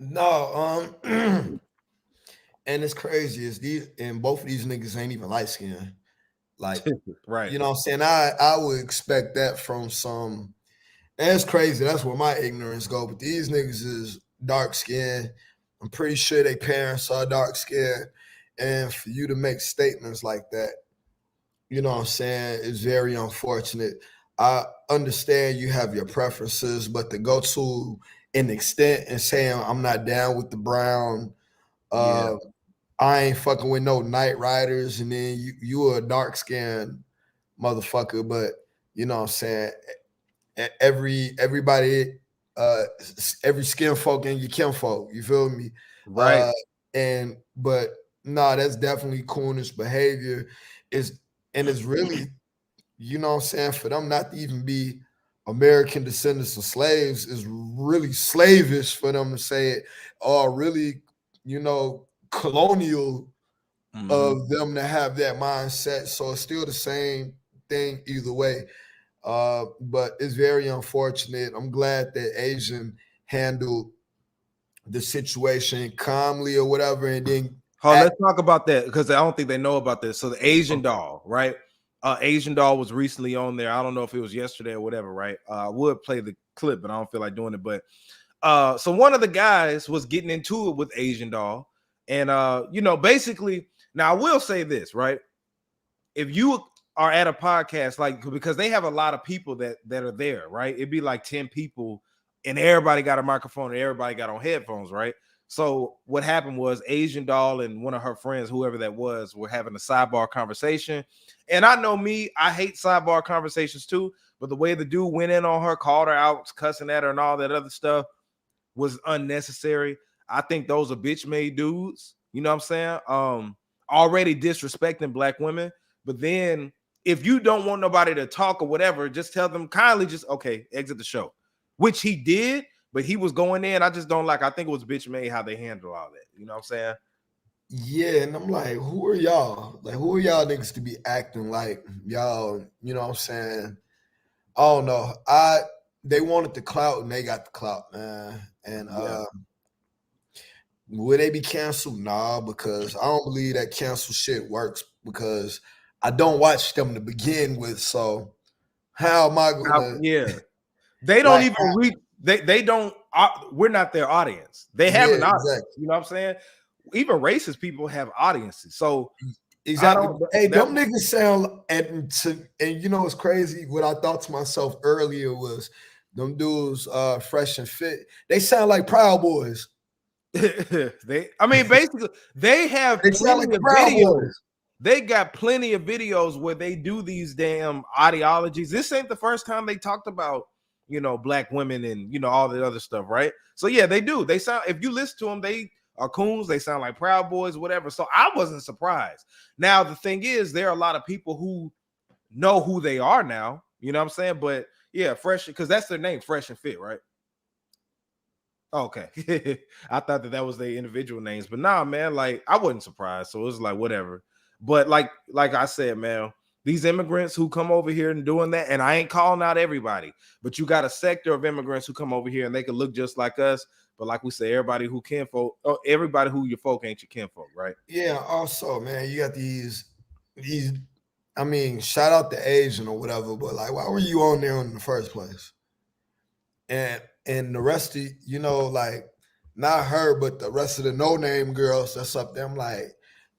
No, and it's crazy. Both of these niggas ain't even light skinned. Like, right. You know what I'm saying? I would expect that from some. And it's crazy. That's where my ignorance go. But these niggas is dark skinned. I'm pretty sure their parents are dark skinned. And for you to make statements like that, you know what I'm saying, is very unfortunate. I understand you have your preferences, but to go to an extent and saying I'm not down with the brown, I ain't fucking with no Night Riders, and then you a dark skinned motherfucker, but you know what I'm saying, everybody, every skin folk and your kinfolk, you feel me? Right. But no, that's definitely coonish behavior. It's really, you know what I'm saying, for them not to even be American descendants of slaves is really slavish for them to say it, or really, colonial of them to have that mindset. So it's still the same thing either way. But it's very unfortunate. I'm glad that Asian handled the situation calmly or whatever. And then let's talk about that, because I don't think they know about this. So the Asian doll, right? Asian doll was recently on there. I don't know if it was yesterday or whatever, right? I would play the clip, but I don't feel like doing it. But so one of the guys was getting into it with Asian doll. And basically, now I will say this, right? If you are at a podcast, like, because they have a lot of people that are there, right? It'd be like 10 people and everybody got a microphone and everybody got on headphones, right? So what happened was Asian doll and one of her friends, whoever that was, were having a sidebar conversation. And I know me, I hate sidebar conversations too, but the way the dude went in on her, called her out, cussing at her and all that other stuff was unnecessary. I think those are bitch-made dudes. You know what I'm saying? Already disrespecting black women. But then if you don't want nobody to talk or whatever, just tell them kindly, just okay, exit the show. Which he did, but he was going in. I just don't like. I think it was bitch-made how they handle all that. You know what I'm saying? Yeah, and I'm like, who are y'all? Like, who are y'all niggas to be acting like y'all? You know what I'm saying? I don't know. They wanted the clout and they got the clout, man. And will they be canceled? Nah, because I don't believe that cancel shit works because I don't watch them to begin with. So how am I gonna? Yeah, they don't even reach. They don't. We're not their audience. They have an audience. Exactly. You know what I'm saying? Even racist people have audiences. So exactly. Hey, them niggas sound and you know what's crazy? What I thought to myself earlier was them dudes, Fresh and Fit. They sound like Proud Boys. Basically, they have plenty of videos. They got plenty of videos where they do these damn ideologies. This ain't the first time they talked about, black women and all the other stuff, right? So yeah, they do. They sound, if you listen to them, they are coons. They sound like Proud Boys, whatever. So I wasn't surprised. Now the thing is, there are a lot of people who know who they are now. You know what I'm saying? But yeah, Fresh, because that's their name, Fresh and Fit, right? Okay. I thought that was their individual names, but nah, man, like I wasn't surprised. So it was like whatever. But like I said, man, these immigrants who come over here and doing that, and I ain't calling out everybody, but you got a sector of immigrants who come over here and they can look just like us. But like we say, everybody who everybody who your folk ain't your kinfolk, right? Yeah. Also, man, you got these. I mean, shout out to Asian or whatever, but like, why were you on there in the first place? And the rest of, like, not her, but the rest of the no-name girls that's up there, I'm like,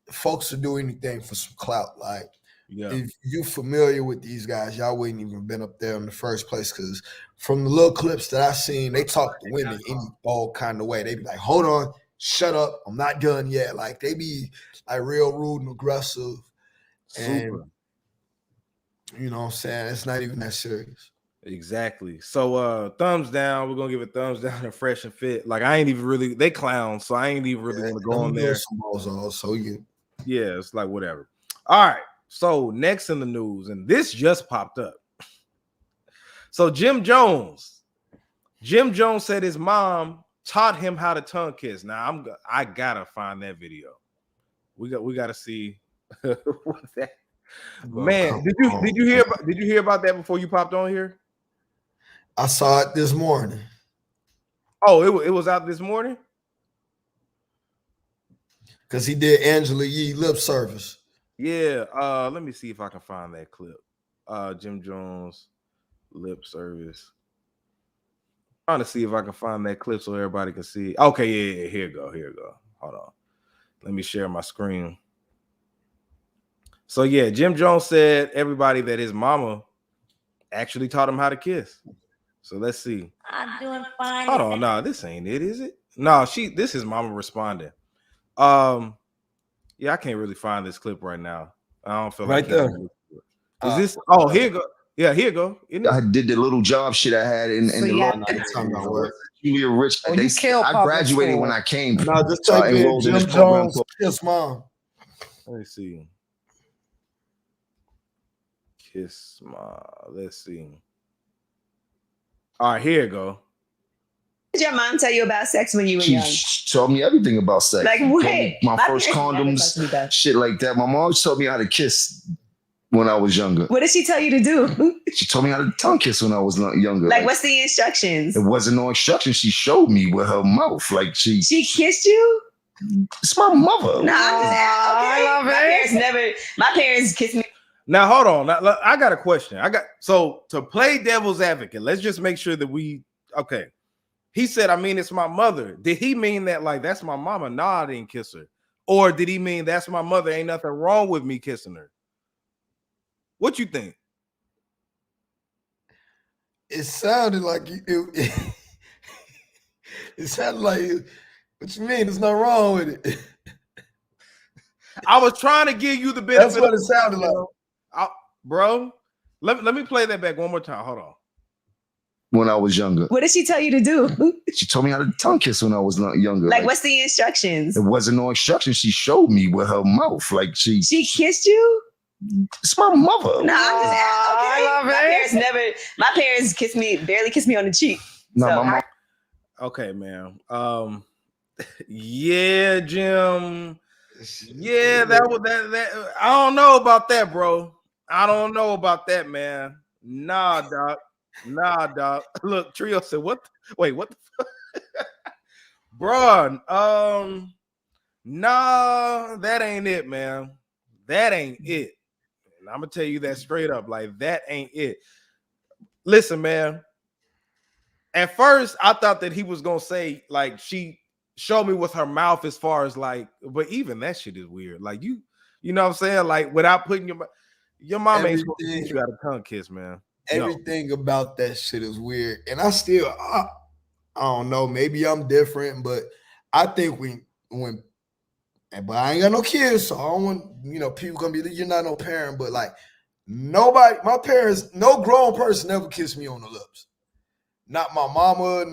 folks will do anything for some clout. Like, if you familiar with these guys, y'all wouldn't even been up there in the first place, because from the little clips that I seen, they talk to women any all kind of way. They be like, hold on, shut up, I'm not done yet. Like, they be like real rude and aggressive. Super. And, you know what I'm saying? It's not even that serious. Exactly. So thumbs down. We're gonna give a thumbs down to Fresh and Fit. Like I ain't even really, they clowns, so I ain't even really gonna go on there. Yeah, it's like whatever. All right. So next in the news, and this just popped up. So Jim Jones said his mom taught him how to tongue kiss. Now I gotta find that video. We gotta see what's that. Man, did you hear about that before you popped on here? I saw it this morning. Oh, it was out this morning? Because he did Angela Yee lip service. Yeah, let me see if I can find that clip. Jim Jones lip service. I'm trying to see if I can find that clip so everybody can see. Okay, yeah, here you go. Hold on. Let me share my screen. So yeah, Jim Jones said everybody that his mama actually taught him how to kiss. So let's see. I'm doing fine. Hold on, no, this ain't it, is it? No, this is mama responding. Yeah, I can't really find this clip right now. I don't feel right like there. Is this? Oh, here you go. Yeah, here you go. I did the little job shit I had in the local Julia Rich. I graduated when I came. No, just type in Jim Jones kiss mom. Let me see. Kiss mom. Let's see. All right, here you go. Did your mom tell you about sex when you were young? She told me everything about sex. Like what? My first condoms, shit like that. My mom taught me how to kiss when I was younger. What did she tell you to do? She told me how to tongue kiss when I was younger. Like what's the instructions? It wasn't no instructions. She showed me with her mouth. Like she kissed you? It's my mother. No, I'm just okay. I love it. My parents kissed me. Now hold on. Now, I got a question. So to play devil's advocate, let's just make sure that okay. He said, I mean, it's my mother. Did he mean that like that's my mama? No, I didn't kiss her. Or did he mean that's my mother? Ain't nothing wrong with me kissing her? What you think? It sounded like it sounded like what you mean? There's nothing wrong with it. I was trying to give you the benefit. That's what it sounded like. Bro, let me play that back one more time. Hold on. when I was younger. What did she tell you to do? She told me how to tongue kiss when I was younger. Like what's the instructions? It wasn't no instructions. She showed me with her mouth. Like she kissed you? It's my mother. No, I'm just okay. I love My parents barely kissed me on the cheek. No, so my mom. Okay, man. Yeah, Jim. Yeah, that was that. I don't know about that, bro. I don't know about that, man. Nah, doc. Look, Trio said, "What? Wait, what the fuck, bro? Nah, that ain't it, man. That ain't it. And I'm gonna tell you that straight up. Like that ain't it. Listen, man. At first, I thought that he was gonna say like she showed me with her mouth as far as like, but even that shit is weird. Like you know what I'm saying? Like without putting your mom ain't supposed to teach you how to tongue kiss, man. Everything about that shit is weird, and I don't know. Maybe I'm different, but I think but I ain't got no kids, so I don't want people gonna be you're not no parent, but like nobody, my parents, no grown person ever kissed me on the lips. Not my mama,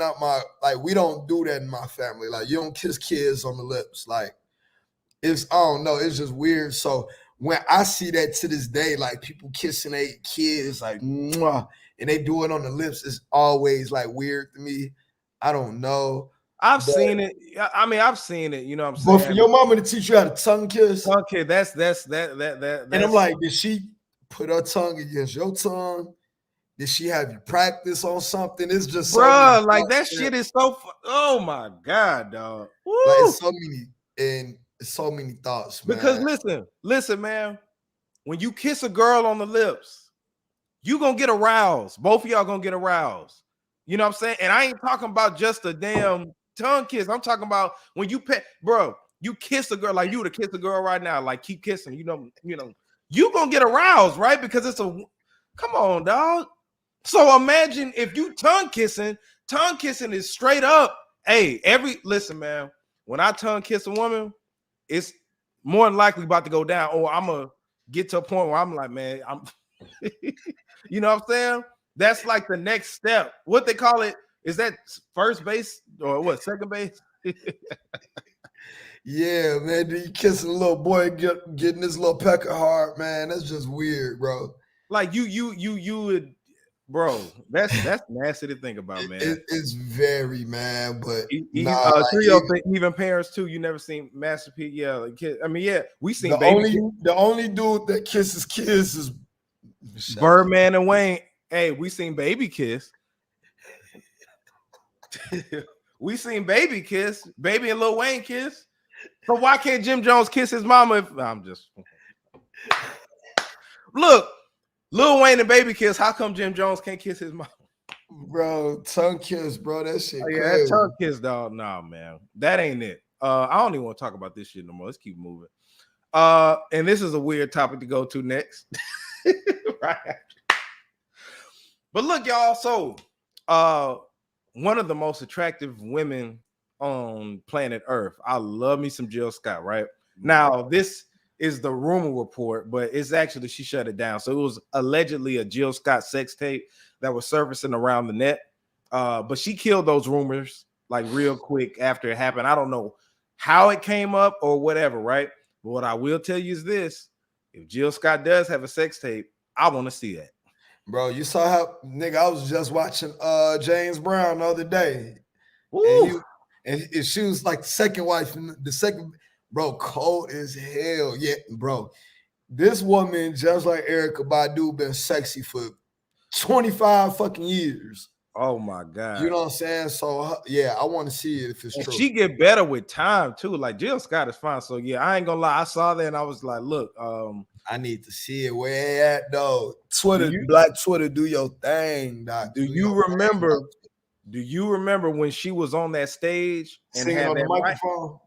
we don't do that in my family. Like, you don't kiss kids on the lips. Like, I don't know, it's just weird. So when I see that to this day, like people kissing their kids, like, mwah, and they do it on the lips, it's always like weird to me. I don't know. I've seen it. I mean, I've seen it. You know what I'm saying? But for your mama to teach you how to tongue kiss, that. And I'm like, did she put her tongue against your tongue? Did she have you practice on something? It's just bro, like that shit is so. Oh my god, dog! Like it's so many thoughts, man. Because listen, man. When you kiss a girl on the lips, you gonna get aroused. Both of y'all gonna get aroused. You know what I'm saying? And I ain't talking about just a damn tongue kiss. I'm talking about when you bro. You kiss a girl like you would kiss a girl right now. Like keep kissing. You know. You gonna get aroused, right? Because it's a. Come on, dog. So imagine if you tongue kissing is straight up. Hey, listen, man. When I tongue kiss a woman, it's more than likely about to go down. Or I'm gonna get to a point where I'm like, man, I'm you know what I'm saying? That's like the next step. What they call it, is that first base or what, second base? Yeah, man. You kissing a little boy getting this little pecker heart, man. That's just weird, bro. Like you would. Bro, that's nasty to think about, man. It's very, man, but even parents too. You never seen Master P? Yeah, like, I mean, yeah, we seen the only dude that kisses kids is Birdman and Wayne. Hey, we seen Baby kiss. We seen Baby kiss, Baby and Lil Wayne kiss. So why can't Jim Jones kiss his mama? I'm just look. Lil Wayne and Baby kiss. How come Jim Jones can't kiss his mom? Bro, tongue kiss, bro. That shit crazy. Yeah, that tongue kiss, dog. Nah, man. That ain't it. I don't even want to talk about this shit no more. Let's keep moving. And this is a weird topic to go to next. Right. But look, y'all. So one of the most attractive women on planet Earth. I love me some Jill Scott, right? Now, this is the rumor report, but it's actually she shut it down. So it was allegedly a Jill Scott sex tape that was surfacing around the net. But she killed those rumors like real quick after it happened. I don't know how it came up or whatever, right? But what I will tell you is this: if Jill Scott does have a sex tape, I want to see that. Bro, you saw how nigga, I was just watching James Brown the other day. And she was like the second wife, bro, cold as hell. Yeah, bro. This woman, just like Erykah Badu, been sexy for 25 fucking years. Oh my God. You know what I'm saying? So yeah, I want to see it if it's true. She get better with time too. Like Jill Scott is fine. So yeah, I ain't gonna lie. I saw that and I was like, look, I need to see it. Where at though? Twitter, Black Twitter, do your thing, doc. Do you remember when she was on that stage and singing had on that the microphone?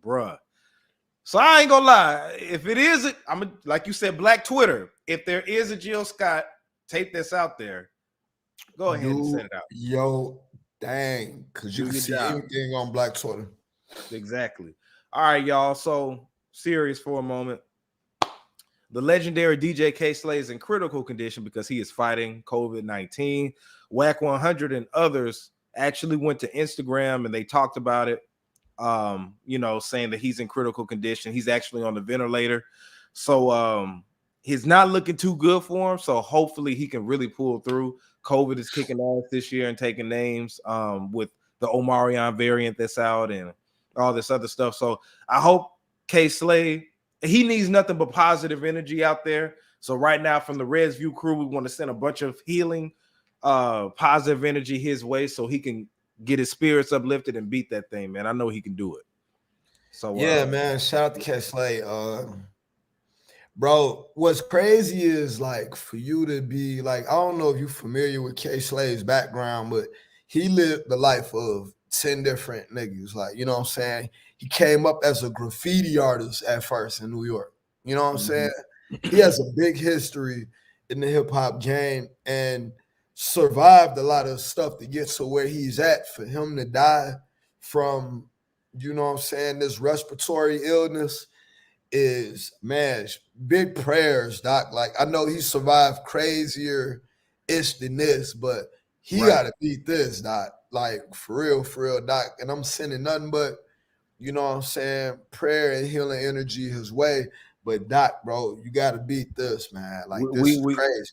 Bruh. So I ain't gonna lie. If it is, like you said, Black Twitter. If there is a Jill Scott tape that's out there, go ahead and send it out. Yo, dang, because you can see anything on Black Twitter. Exactly. All right, y'all. So serious for a moment. the legendary DJ K-Slay is in critical condition because he is fighting COVID-19. Whack 100 and others actually went to Instagram and they talked about it, saying that he's in critical condition. He's actually on the ventilator. So he's not looking too good for him. So hopefully he can really pull through. COVID is kicking ass this year and taking names with the Omarion variant that's out and all this other stuff. So I hope K-Slay, he needs nothing but positive energy out there. So right now from the Reds View crew, we want to send a bunch of healing, positive energy his way so he can get his spirits uplifted and beat that thing, man. I know he can do it. So yeah, man. Shout out to K-Slay. Bro, what's crazy is like for you to be like, I don't know if you're familiar with K-Slay's background, but he lived the life of 10 different niggas. Like, you know what I'm saying? He came up as a graffiti artist at first in New York. You know what I'm saying? He has a big history in the hip hop game and survived a lot of stuff to get to where he's at. For him to die from, you know what I'm saying, this respiratory illness is, man, big prayers, Doc. Like, I know he survived crazier-ish than this, but he got to beat this, Doc. Like, for real, Doc. And I'm sending nothing but, you know what I'm saying, prayer and healing energy his way. But, Doc, bro, you got to beat this, man. Like, this is crazy.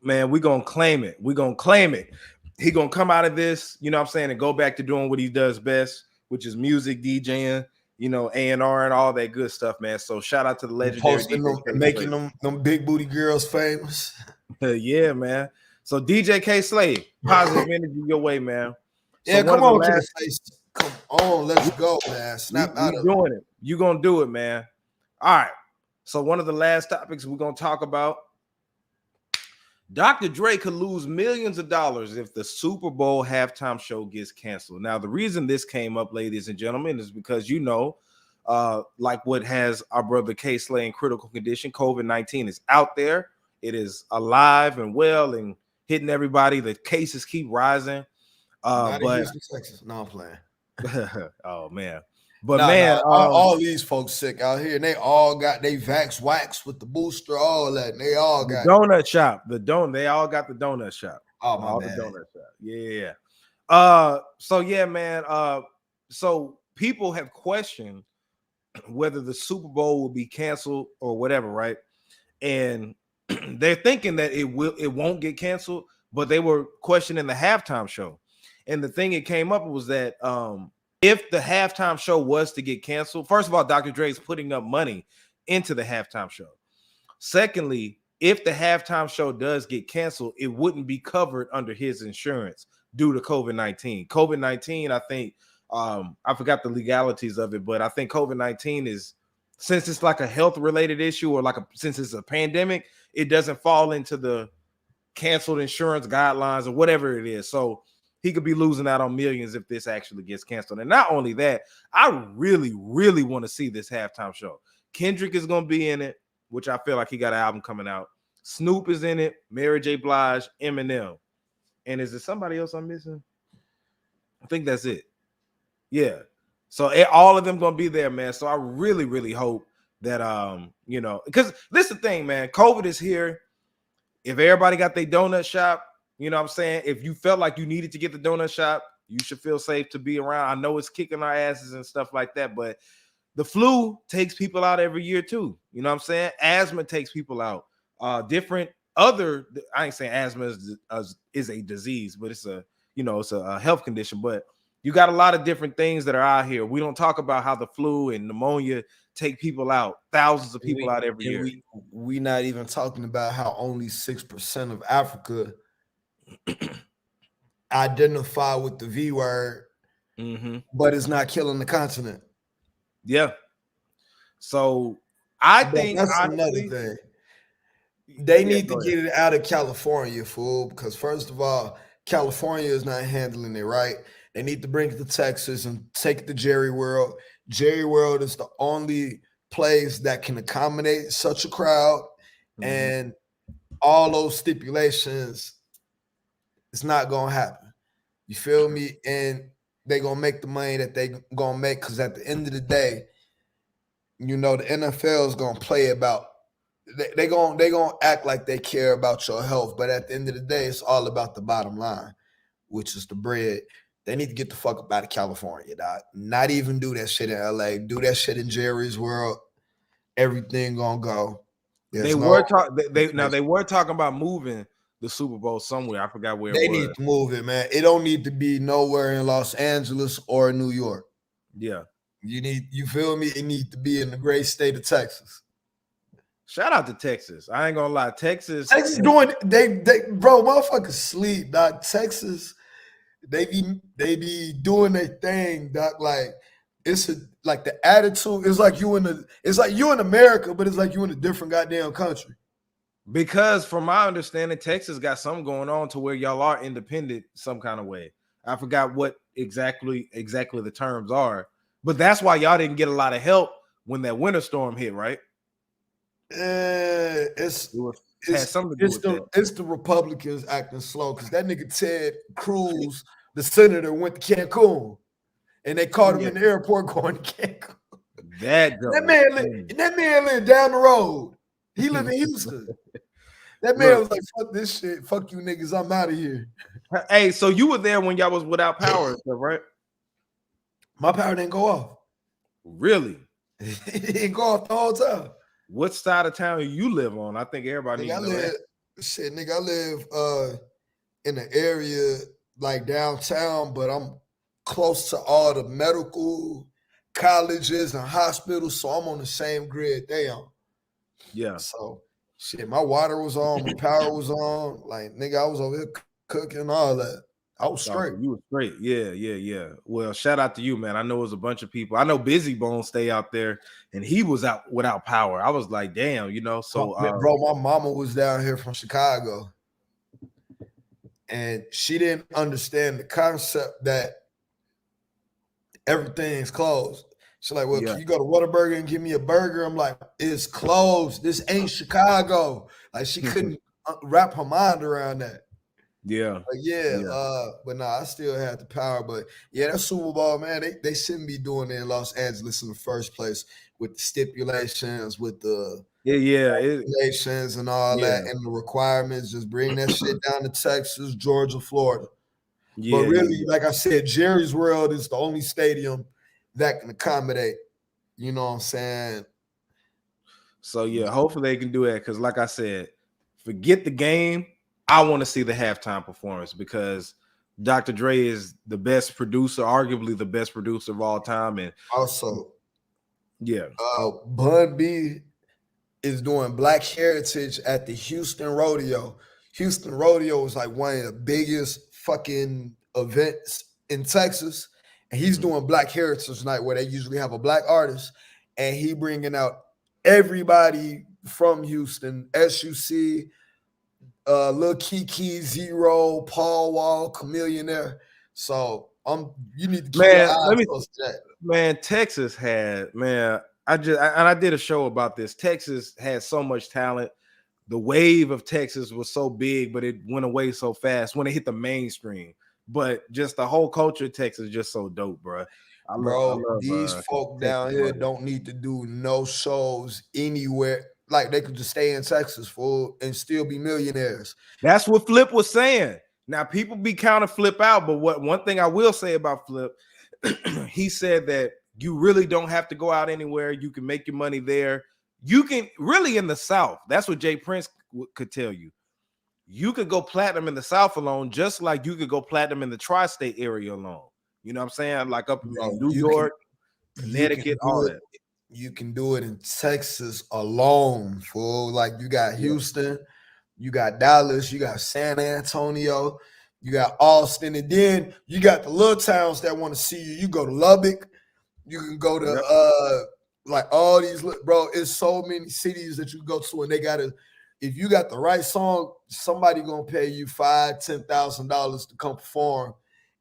Man, we're going to claim it. We're going to claim it. He going to come out of this, you know what I'm saying, and go back to doing what he does best, which is music, DJing, A&R and all that good stuff, man. So shout out to the legendary DJ making them big booty girls famous. Yeah, man. So DJ K-Slay, positive energy your way, man. So yeah, come on, come on, let's go, man. Snap out of doing it. You gonna do it, man. All right. So one of the last topics we're gonna talk about. Dr. Dre could lose millions of dollars if the Super Bowl halftime show gets canceled. Now, the reason this came up, ladies and gentlemen, is because like what has our brother K-Slay in critical condition, COVID-19 is out there. It is alive and well and hitting everybody. The cases keep rising. Not in Houston, Texas. No, I'm playing. Oh, man. But man, all these folks sick out here, and they all got they vax wax with the booster, all that. And they all got donut shop. They all got the donut shop. Oh my all man. The donut shop. Yeah. So yeah, man. So people have questioned whether the Super Bowl will be canceled or whatever, right? And they're thinking that it won't get canceled, but they were questioning the halftime show. And the thing it came up was that if the halftime show was to get canceled, first of all, Dr. Dre is putting up money into the halftime show. Secondly, if the halftime show does get canceled, it wouldn't be covered under his insurance due to COVID-19. COVID-19, I think, I forgot the legalities of it, but I think COVID-19 is, since it's like a health-related issue or since it's a pandemic, it doesn't fall into the canceled insurance guidelines or whatever it is. So he could be losing out on millions if this actually gets canceled. And not only that, I really, really want to see this halftime show. Kendrick is going to be in it, which I feel like he got an album coming out. Snoop is in it, Mary J. Blige, Eminem. And is there somebody else I'm missing? I think that's it. Yeah. So all of them going to be there, man. So I really, really hope that, because this is the thing, man. COVID is here. If everybody got their donut shop, you know what I'm saying? If you felt like you needed to get the donut shop, you should feel safe to be around. I know it's kicking our asses and stuff like that, but the flu takes people out every year too. You know what I'm saying? Asthma takes people out. I ain't saying asthma is a disease, but it's a health condition. But you got a lot of different things that are out here. We don't talk about how the flu and pneumonia take people out, thousands of people out every year. We not even talking about how only 6% of Africa identify with the V word, but it's not killing the continent. Yeah. So I think that's another thing. They need to get it out of California, fool, because first of all, California is not handling it right. They need to bring it to Texas and take it to Jerry World. Jerry World is the only place that can accommodate such a crowd, and all those stipulations, it's not gonna happen. You feel me? And they're gonna make the money that they gonna make, because at the end of the day, the NFL is gonna play about they gonna act like they care about your health, but at the end of the day, it's all about the bottom line, which is the bread. They need to get the fuck up out of California, dog. Not even do that shit in LA. Do that shit in Jerry's World. Everything gonna go. They were talking about moving the Super Bowl somewhere. I forgot where they it was. need to move it, man. It don't need to be nowhere in Los Angeles or New York. Yeah. You feel me? It needs to be in the great state of Texas. Shout out to Texas. I ain't gonna lie. Texas doing they bro, motherfuckers sleep, dog. Texas, they be doing their thing, dog. Like like the attitude. It's like you in America, but it's like you in a different goddamn country. Because from my understanding, Texas got something going on to where y'all are independent some kind of way. I forgot what exactly the terms are, but that's why y'all didn't get a lot of help when that winter storm hit, right? It's the Republicans acting slow because that nigga Ted Cruz, the senator, went to Cancun and they caught him in the airport going to Cancun. That man lived down the road. He lived in Houston. That man was like, fuck this shit. Fuck you niggas. I'm out of here. Hey, so you were there when y'all was without power and stuff, right? My power didn't go off. Really? It didn't go off the whole time. What side of town you live on? I think everybody needs to know that. Shit, nigga, I live in an area like downtown, but I'm close to all the medical colleges and hospitals, so I'm on the same grid they on. Yeah. So shit, my water was on, my power was on. Like, nigga, I was over here cooking all that. I was straight. You were straight. Yeah. Well, shout out to you, man. I know it was a bunch of people. I know Busy Bone stay out there, and he was out without power. I was like, damn, you know. So, bro, my mama was down here from Chicago, and she didn't understand the concept that everything's closed. She's like, well, can you go to Whataburger and give me a burger? I'm like, it's closed. This ain't Chicago. Like, she couldn't wrap her mind around that. Yeah. But I still had the power. But yeah, that Super Bowl, man, they shouldn't be doing it in Los Angeles in the first place with the stipulations, with the regulations and all that, and the requirements. Just bring that shit down to Texas, Georgia, Florida. But really, like I said, Jerry's World is the only stadium that can accommodate. You know what I'm saying? So yeah, hopefully they can do that because, like I said, forget the game. I want to see the halftime performance because Dr. Dre is the best producer, arguably the best producer of all time. And also, Bun B is doing Black Heritage at the Houston Rodeo. Houston Rodeo is like one of the biggest fucking events in Texas. And he's doing Black Heritage Night where they usually have a black artist. And he bringing out everybody from Houston, SUC, Lil Kiki, Zero, Paul Wall, Chameleonaire. So you need to keep your eyes close to that. Man, Texas had, I did a show about this. Texas had so much talent. The wave of Texas was so big, but it went away so fast when it hit the mainstream. But just the whole culture of Texas is just so dope, bro. I love these folk down here don't need to do no shows anywhere. Like, they could just stay in Texas, fool, and still be millionaires. That's what Flip was saying. Now, people be counting Flip out, but one thing I will say about Flip, he said that you really don't have to go out anywhere. You can make your money there. You can really in the South. That's what Jay Prince could tell you. You could go platinum in the South alone, just like you could go platinum in the tri-state area alone. You know what I'm saying? Like up in New York, Connecticut, all that. You can do it in Texas alone, fool. Like, you got Houston, you got Dallas, you got San Antonio, you got Austin, and then you got the little towns that want to see you. You go to Lubbock, you can go to like all these, bro. It's so many cities that you go to, and they gotta. If you got the right song, somebody gonna pay you $5,000-$10,000 to come perform,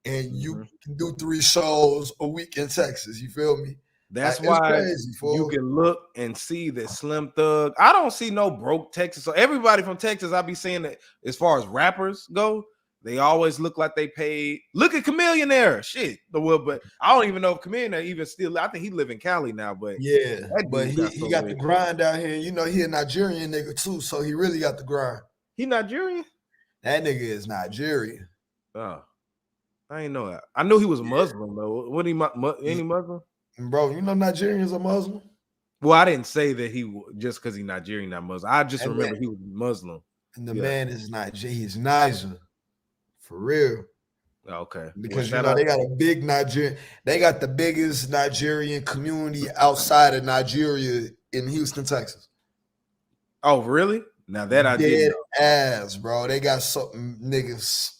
and you can do 3 shows a week in Texas. You feel me? That's why crazy, you can look and see that Slim Thug. I don't see no broke Texas. So everybody from Texas, I be seeing that as far as rappers go, They always look like they paid. Look at Chameleonaire. Shit. But I don't even know if Chameleonaire even still. I think he live in Cali now. But yeah, but he got weird. the grind out here. You know, he a Nigerian nigga too, so he really got the grind. He Nigerian? That nigga is Nigerian. Oh, I ain't know that. I knew he was a Muslim though. What he any Muslim? Bro, you know Nigerians are Muslim. Well, I didn't say that he just because he's Nigerian, not Muslim. I just remember he was Muslim. And the man is Nigerian. He's Niger. For real. Okay. Because you know they got a big Nigerian. They got the biggest Nigerian community outside of Nigeria in Houston, Texas. Oh, really? Now that I did ass, bro. They got something niggas.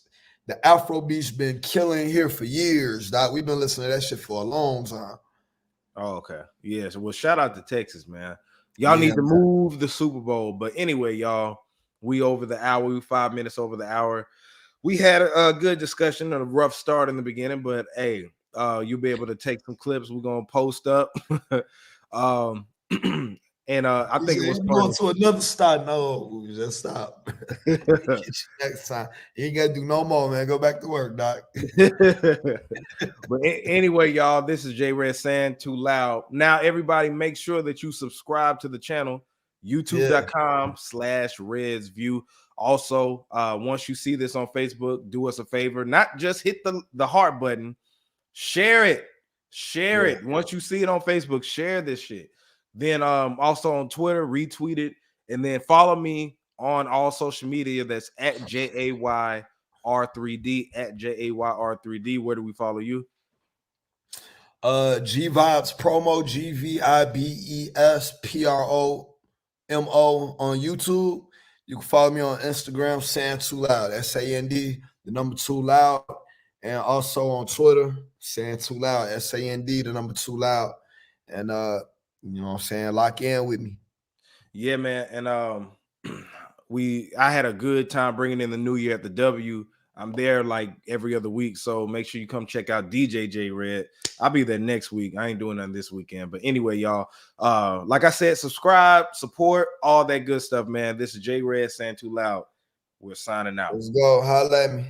The Afro beats been killing here for years, dog. We've been listening to that shit for a long time. Oh, okay. Yes. Well, shout out to Texas, man. Y'all need to move the Super Bowl. But anyway, y'all, we over the hour. We 5 minutes over the hour. We had a good discussion and a rough start in the beginning, but hey, you'll be able to take some clips. We're gonna post up. And I think it was going to another start. No, just stop. Next time. You ain't gotta do no more, man. Go back to work, doc. But anyway, y'all, this is J Red saying Too Loud. Now, everybody, make sure that you subscribe to the channel, youtube.com/RedsView. Also, once you see this on Facebook, do us a favor, not just hit the heart button, share it. Share it. Once you see it on Facebook, share this shit. Then also on Twitter, retweet it, and then follow me on all social media. That's at JAYR3D, at JAYR3D. Where do we follow you? G Vibes Promo, GVIBES PROMO on YouTube. You can follow me on Instagram, Saying Too Loud, SAND, the number 2 loud, and also on Twitter, Saying Too Loud, SAND, the number 2 loud, and you know what I'm saying? Lock in with me. Yeah, man. And I had a good time bringing in the new year at the W. I'm there like every other week, so make sure you come check out DJ J Red. I'll be there next week. I ain't doing nothing this weekend. But anyway, y'all, like I said, subscribe, support, all that good stuff, man. This is J Red saying Too Loud. We're signing out. Let's go. Holla at me.